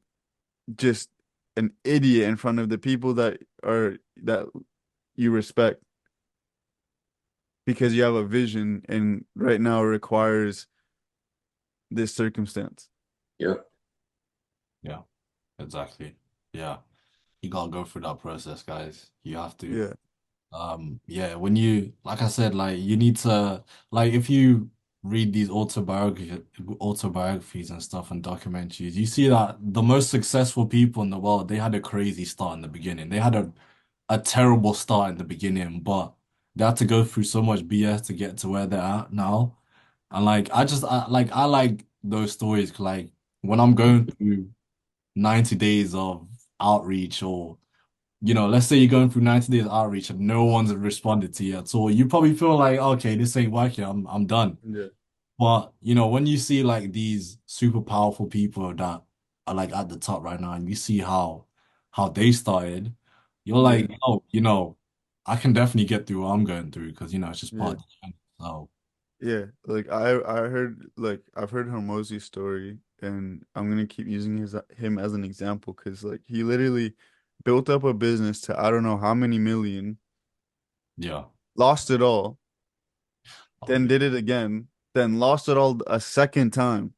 just an idiot in front of the people that you respect, because you have a vision and right now it requires this circumstance. Yeah, Yeah, exactly. Yeah. You gotta go through that process, guys. You have to. Yeah. Yeah, when you, like I said, like you need to, like if you read these autobiographies and stuff and documentaries, you see that the most successful people in the world, they had a crazy start in the beginning. They had a terrible start in the beginning, but they had to go through so much BS to get to where they're at now. And like I like those stories 'cause, like when I'm going through 90 days of outreach, or let's say you're going through 90 days outreach and no one's responded to you at all, you probably feel like, okay, this ain't working. I'm done. Yeah. But when you see like these super powerful people that are like at the top right now, and you see how they started, you're Yeah. like, oh, I can definitely get through what I'm going through because it's just part Yeah. of the journey. So Yeah. Like I heard, like I've heard Hormozy's story, and I'm gonna keep using him as an example, because like he literally built up a business to I don't know how many million, yeah. lost it all, Oh, then yeah. did it again, then lost it all a second time.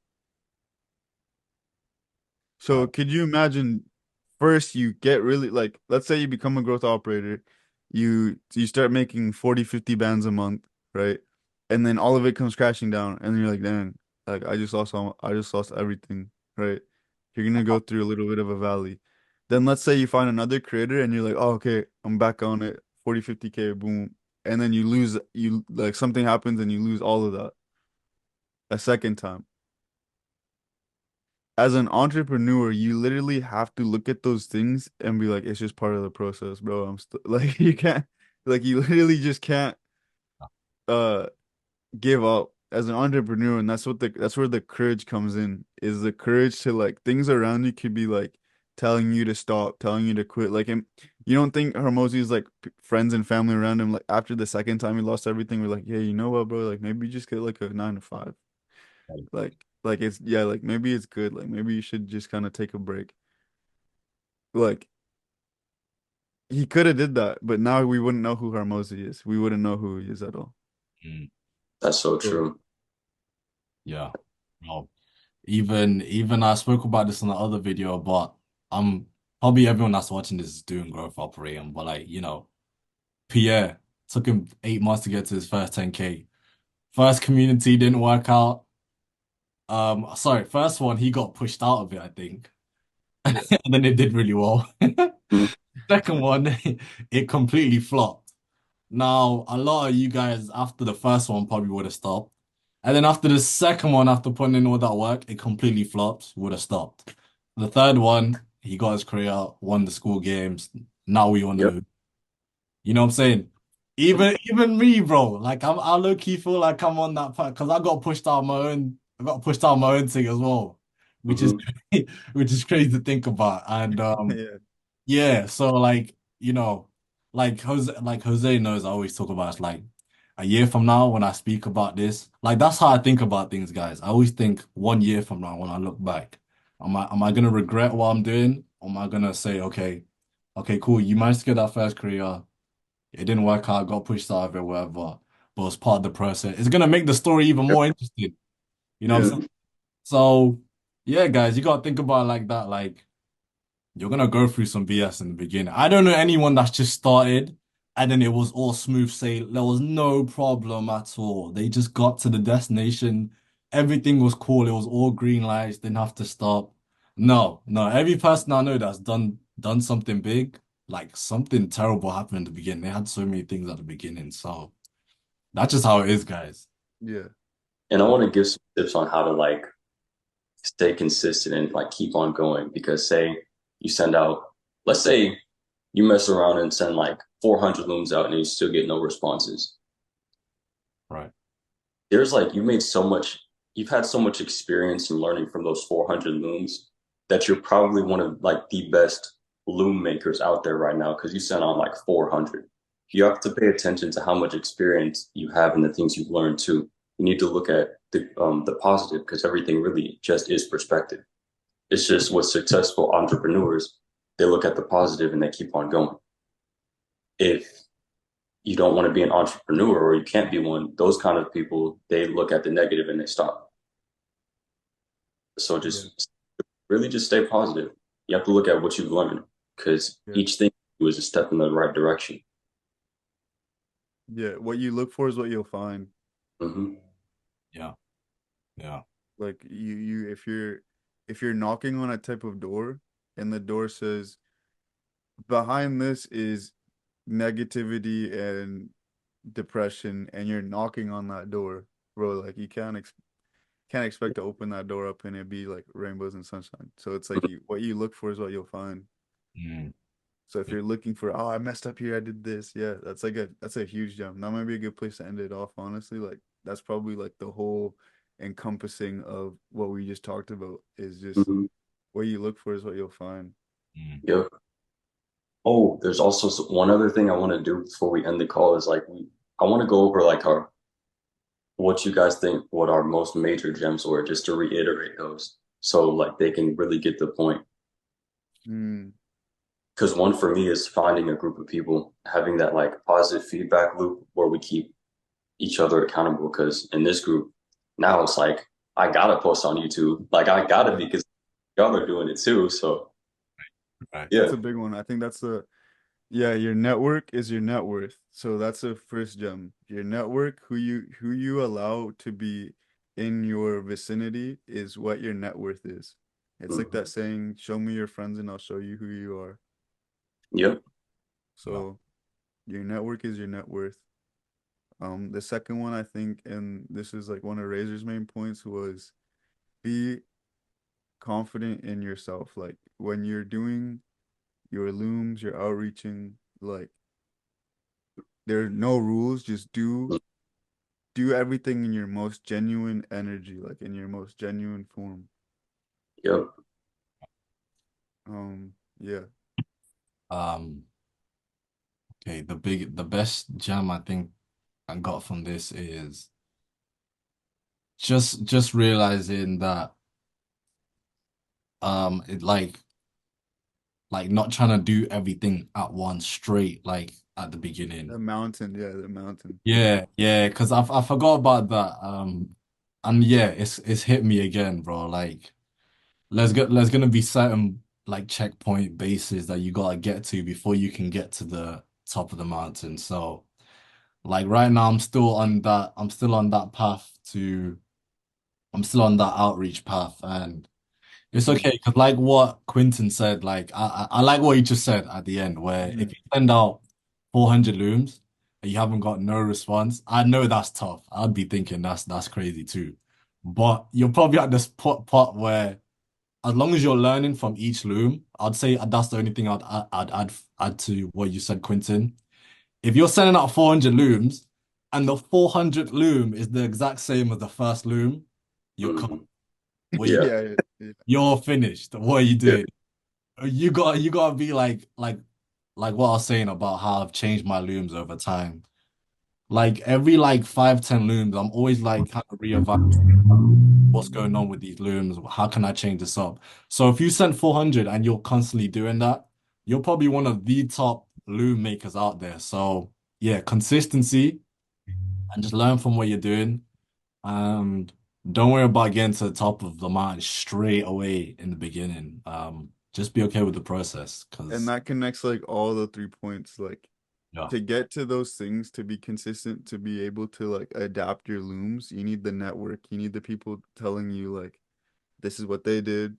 So Uh, could you imagine, first you get really like, let's say you become a growth operator, you start making 40, 50 bands a month, right? And then all of it comes crashing down and you're like, dang, like I just lost everything, right? You're gonna go through a little bit of a valley. Then let's say you find another creator and you're like, oh, okay, I'm back on it, 40, 50K, boom. And then you like something happens and you lose all of that a second time. As an entrepreneur, you literally have to look at those things and be like, it's just part of the process, bro. I'm still like, you can't, like, you literally just can't uh give up as an entrepreneur. And that's where the courage comes in, is the courage to like things around you could be like telling you to stop, telling you to quit. Like, and you don't think Hormozy's like friends and family around him, like after the second time he lost everything, we're like, yeah, you know what, bro? Like maybe just get like a 9 to 5. Like it's, yeah, like maybe it's good. Like maybe you should just kind of take a break. Like he could have did that, but now we wouldn't know who Hormozy is. We wouldn't know who he is at all. mm, that's so So, true. yeah. No. Even I spoke about this in the other video, but I'm probably everyone that's watching this is doing growth operating. But like, Pierre took him 8 months to get to his first 10K. First community didn't work out. Sorry, first one he got pushed out of it, I think. Yeah. And then it did really well. Mm. Second one, it completely flopped. Now, a lot of you guys after the first one probably would have stopped. And then after the second one, after putting in all that work, it completely flopped, would have stopped. The third one, He got his career, won the school games. Now we on the Yep. move. You know what I'm saying? Even me, bro. Like I low key feel like I'm on that part because I got pushed out my own thing as well, which is Hmm. which is crazy to think about. And Yeah. yeah, so like, like Jose knows I always talk about it's like a year from now when I speak about this, like that's how I think about things, guys. I always think 1 year from now when I look back, am I gonna regret what I'm doing? Or am I gonna say, okay, cool, you managed to get that first career, it didn't work out, got pushed out of it, whatever, but it's part of the process. It's gonna make the story even Yep. more interesting. You know what I'm Yeah. saying? So yeah, guys, you gotta think about it like that. Like you're gonna go through some BS in the beginning. I don't know anyone that's just started and then it was all smooth sail. There was no problem at all. They just got to the destination. Everything was cool. It was all green lights. Didn't have to stop. No, no. Every person I know that's done something big, like something terrible happened in the beginning. They had so many things at the beginning. So that's just how it is, guys. Yeah. And I want to give some tips on how to like stay consistent and like keep on going because say you send out, let's say you mess around and send like 400 looms out and you still get no responses. Right. There's like you made so much, you've had so much experience in learning from those 400 looms that you're probably one of like the best loom makers out there right now because you sent on like 400. You have to pay attention to how much experience you have and the things you've learned too. You need to look at the positive because everything really just is perspective. It's just with successful entrepreneurs, they look at the positive and they keep on going. If you don't want to be an entrepreneur or you can't be one, those kind of people, they look at the negative and they stop. So Yeah. just really just stay positive. You have to look at what you've learned because Yeah. each thing you do is a step in the right direction. Yeah. What you look for is what you'll find. Hmm. Yeah. Yeah. Like if you're knocking on a type of door and the door says behind this is negativity and depression and you're knocking on that door, bro, like you can't expect to open that door up and it be like rainbows and sunshine. So it's like what you look for is what you'll find. Mm. So if you're looking for, oh, I messed up here, I did this, yeah, that's a huge jump. That might be a good place to end it off, honestly. Like that's probably like the whole encompassing of what we just talked about is just Hmm. what you look for is what you'll find. Mm. Yep. Oh, there's also one other thing I want to do before we end the call is like I want to go over like our what you guys think what our most major gems were, just to reiterate those, so like they can really get the point. Mm, Because one for me is finding a group of people, having that like positive feedback loop where we keep each other accountable. Because in this group, now it's like I gotta post on YouTube, like I gotta yeah, because y'all are doing it too. So Right. that's yeah. a big one. I think that's the yeah, your network is your net worth. So that's the first gem. Your network, who you allow to be in your vicinity is what your net worth is. It's like Mhm. that saying, show me your friends and I'll show you who you are. Yep. Yeah. So your network is your net worth. The second one I think, and this is like one of Razor's main points, was be confident in yourself. Like when you're doing your looms, your outreaching, like there are no rules, just do everything in your most genuine energy, like in your most genuine form. Yep. Yeah. Um, okay, the best gem I think I got from this is just realizing that it like not trying to do everything at once straight like at the beginning. The mountain, yeah, the mountain. Yeah, because I forgot about that. And yeah, it's hit me again, bro. Like there's gonna be certain like checkpoint bases that you gotta get to before you can get to the top of the mountain. So like right now I'm still on that path to I'm still on that outreach path, and it's Mm, okay because like what Quinton said, like I like what he just said at the end, where if mm, you send out 400 looms and you haven't got no response, I know that's tough. I'd be thinking that's crazy too. But you're probably at this pot where as long as you're learning from each loom, I'd say that's the only thing I'd add to what you said, Quentin. If you're sending out 400 looms and the 400th loom is the exact same as the first loom, you're Mhm. what you Yeah. Yeah. you're finished. What are you Yeah. doing? You gotta be like what I was saying about how I've changed my looms over time. Like every like 5, 10 looms, I'm always like kind of reevaluating what's going on with these looms. How can I change this up? So if you send 400 and you're constantly doing that, you're probably one of the top loom makers out there. So yeah, consistency and just learn from what you're doing. And don't worry about getting to the top of the mountain straight away in the beginning. Just be okay with the process And because that connects like all the 3 points. Like yeah, to get to those things, to be consistent, to be able to like adapt your looms, you need the network. You need the people telling you like, this is what they did,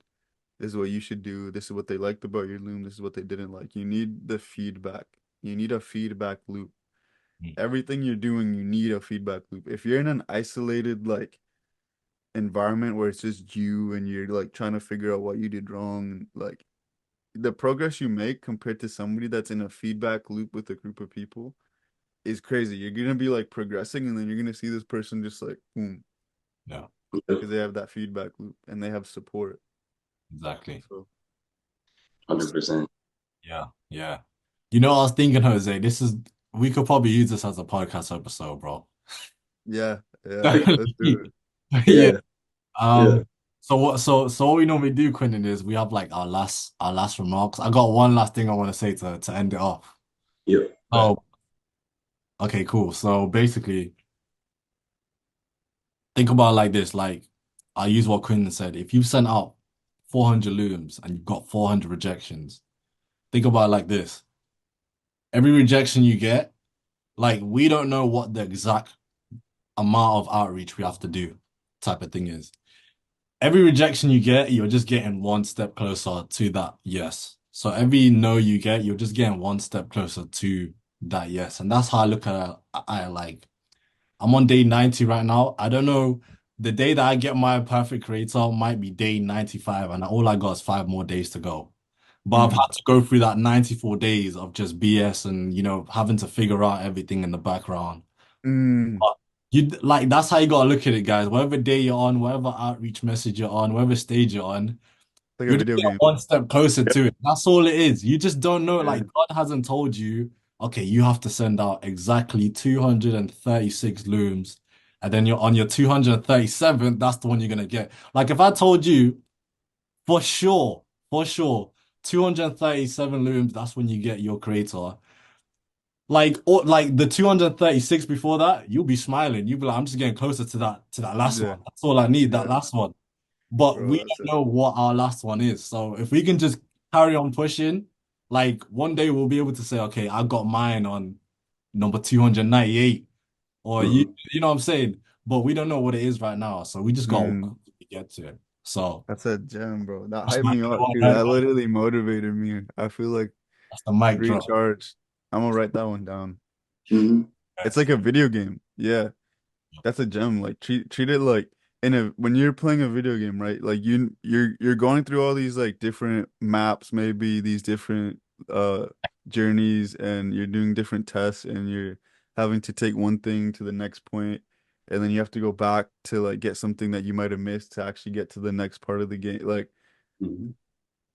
this is what you should do, this is what they liked about your loom, this is what they didn't like. You need the feedback. You need a feedback loop. mm, Everything you're doing, you need a feedback loop. If you're in an isolated like environment where it's just you and you're like trying to figure out what you did wrong, like the progress you make compared to somebody that's in a feedback loop with a group of people is crazy. You're gonna be like progressing, and then you're gonna see this person just like boom, yeah, because they have that feedback loop and they have support. exactly. So 100%. Yeah, yeah. You know, I was thinking, Jose, we could probably use this as a podcast episode, bro. yeah, yeah, let's do it. Yeah. Yeah. Yeah. Um, so what we normally do, Quentin, is we have like our last remarks. I got one last thing I want to say to end it off. Yep. Oh, okay, cool. So basically, think about it like this. Like, I use what Quentin said. If you've sent out 400 looms and you've got 400 rejections, think about it like this. Every rejection you get, like, we don't know what the exact amount of outreach we have to do type of thing is. Every rejection you get, you're just getting one step closer to that yes. So every no you get, you're just getting one step closer to that yes. And that's how I look at it. Like, I'm on day 90 right now. I don't know. The day that I get my perfect creator might be day 95, and all I got is 5 more days to go. But I've had Mm. to go through that 94 days of just BS and, having to figure out everything in the background. Mm. But like that's how you gotta look at it, guys. Whatever day you're on, whatever outreach message you're on, whatever stage you're on, Like a you're just video getting game. one step closer to it. That's all it is. You just don't know. Yeah. Like God hasn't told you, okay, you have to send out exactly 236 looms, and then you're on your 237th, that's the one you're gonna get. Like if I told you for sure, 237 looms, that's when you get your creator. Like or like the 236 before that, you'll be smiling. You'll be like, I'm just getting closer to that last Yeah. one. That's all I need, that Yeah. last one. But Bro, we that's don't it. know what our last one is. So if we can just carry on pushing, like one day we'll be able to say, okay, I got mine on number 298. Or Mhm. you know what I'm saying? But we don't know what it is right now. So we just got to Mm. get to it. So That's a gem, bro. That that's hyped my me up too. right That now. literally motivated me. I feel like That's the mic drop. recharged. I'm gonna write that one down. Mhm. It's Yes. like a video game. Yeah. That's a gem. Like treat it like in a when you're playing a video game, right? Like you're going through all these like different maps, maybe these different uh journeys, and you're doing different tests, and you're having to take one thing to the next point, and then you have to go back to like get something that you might have missed to actually get to the next part of the game. Like Mhm.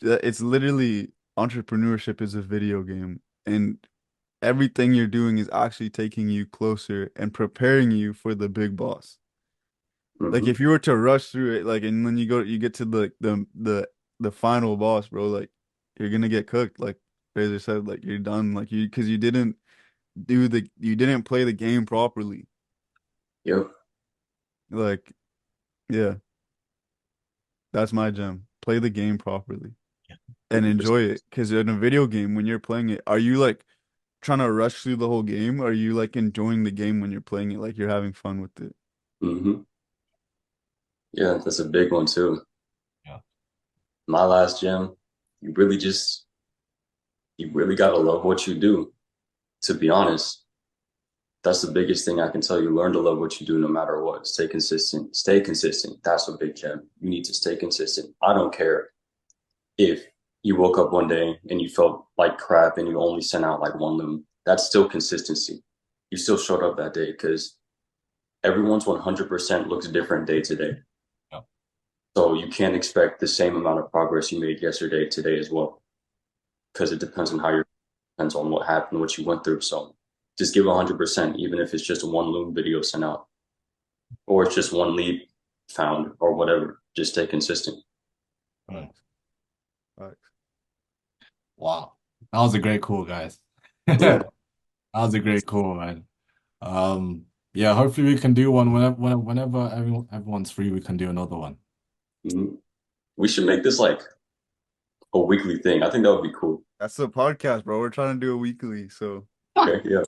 it's literally entrepreneurship is a video game, and everything you're doing is actually taking you closer and preparing you for the big boss. Like Mhm. if you were to rush through it, like and then you get to the final boss, bro, like you're gonna get cooked. Like Fraser said, like you're done. Like because you didn't play the game properly. Yep. Like, yeah, that's my gem. Play the game properly and enjoy 100%. it. Because in a video game, when you're playing it, are you like trying to rush through the whole game? Or are you like enjoying the game when you're playing it, like you're having fun with it? Mhm. Yeah, that's a big one too. Yeah. My last gem, you really just you really gotta love what you do. To be honest, that's the biggest thing I can tell you. Learn to love what you do no matter what. Stay consistent. Stay consistent. That's a big gem. You need to stay consistent. I don't care if you woke up one day and you felt like crap and you only sent out like one loom, that's still consistency. You still showed up that day because everyone's 100% looks different day to day. Yeah. So you can't expect the same amount of progress you made yesterday today as well, because it depends on how you're, depends on what happened, what you went through. So just give 100%, even if it's just a one loom video sent out, or it's just one lead found, or whatever. Just stay consistent. Facts. Facts. Wow. That was a great call, guys. Yeah. That was a great call, man. Yeah, hopefully we can do one whenever everyone's free, we can do another one. Mhm. We should make this like a weekly thing. I think that would be cool. That's the podcast, bro. We're trying to do a weekly, so Okay, yeah.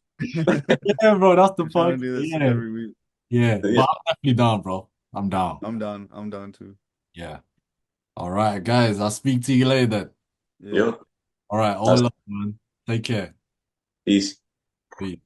Yeah, bro, that's the we're trying point. to do this Yeah, every week. yeah. Yeah. But I'm definitely down, bro. I'm down. I'm done. I'm done too. Yeah. All right, guys. I'll speak to you later. Yeah. Yep. All right, all That's love, man. Take care. peace. Peace.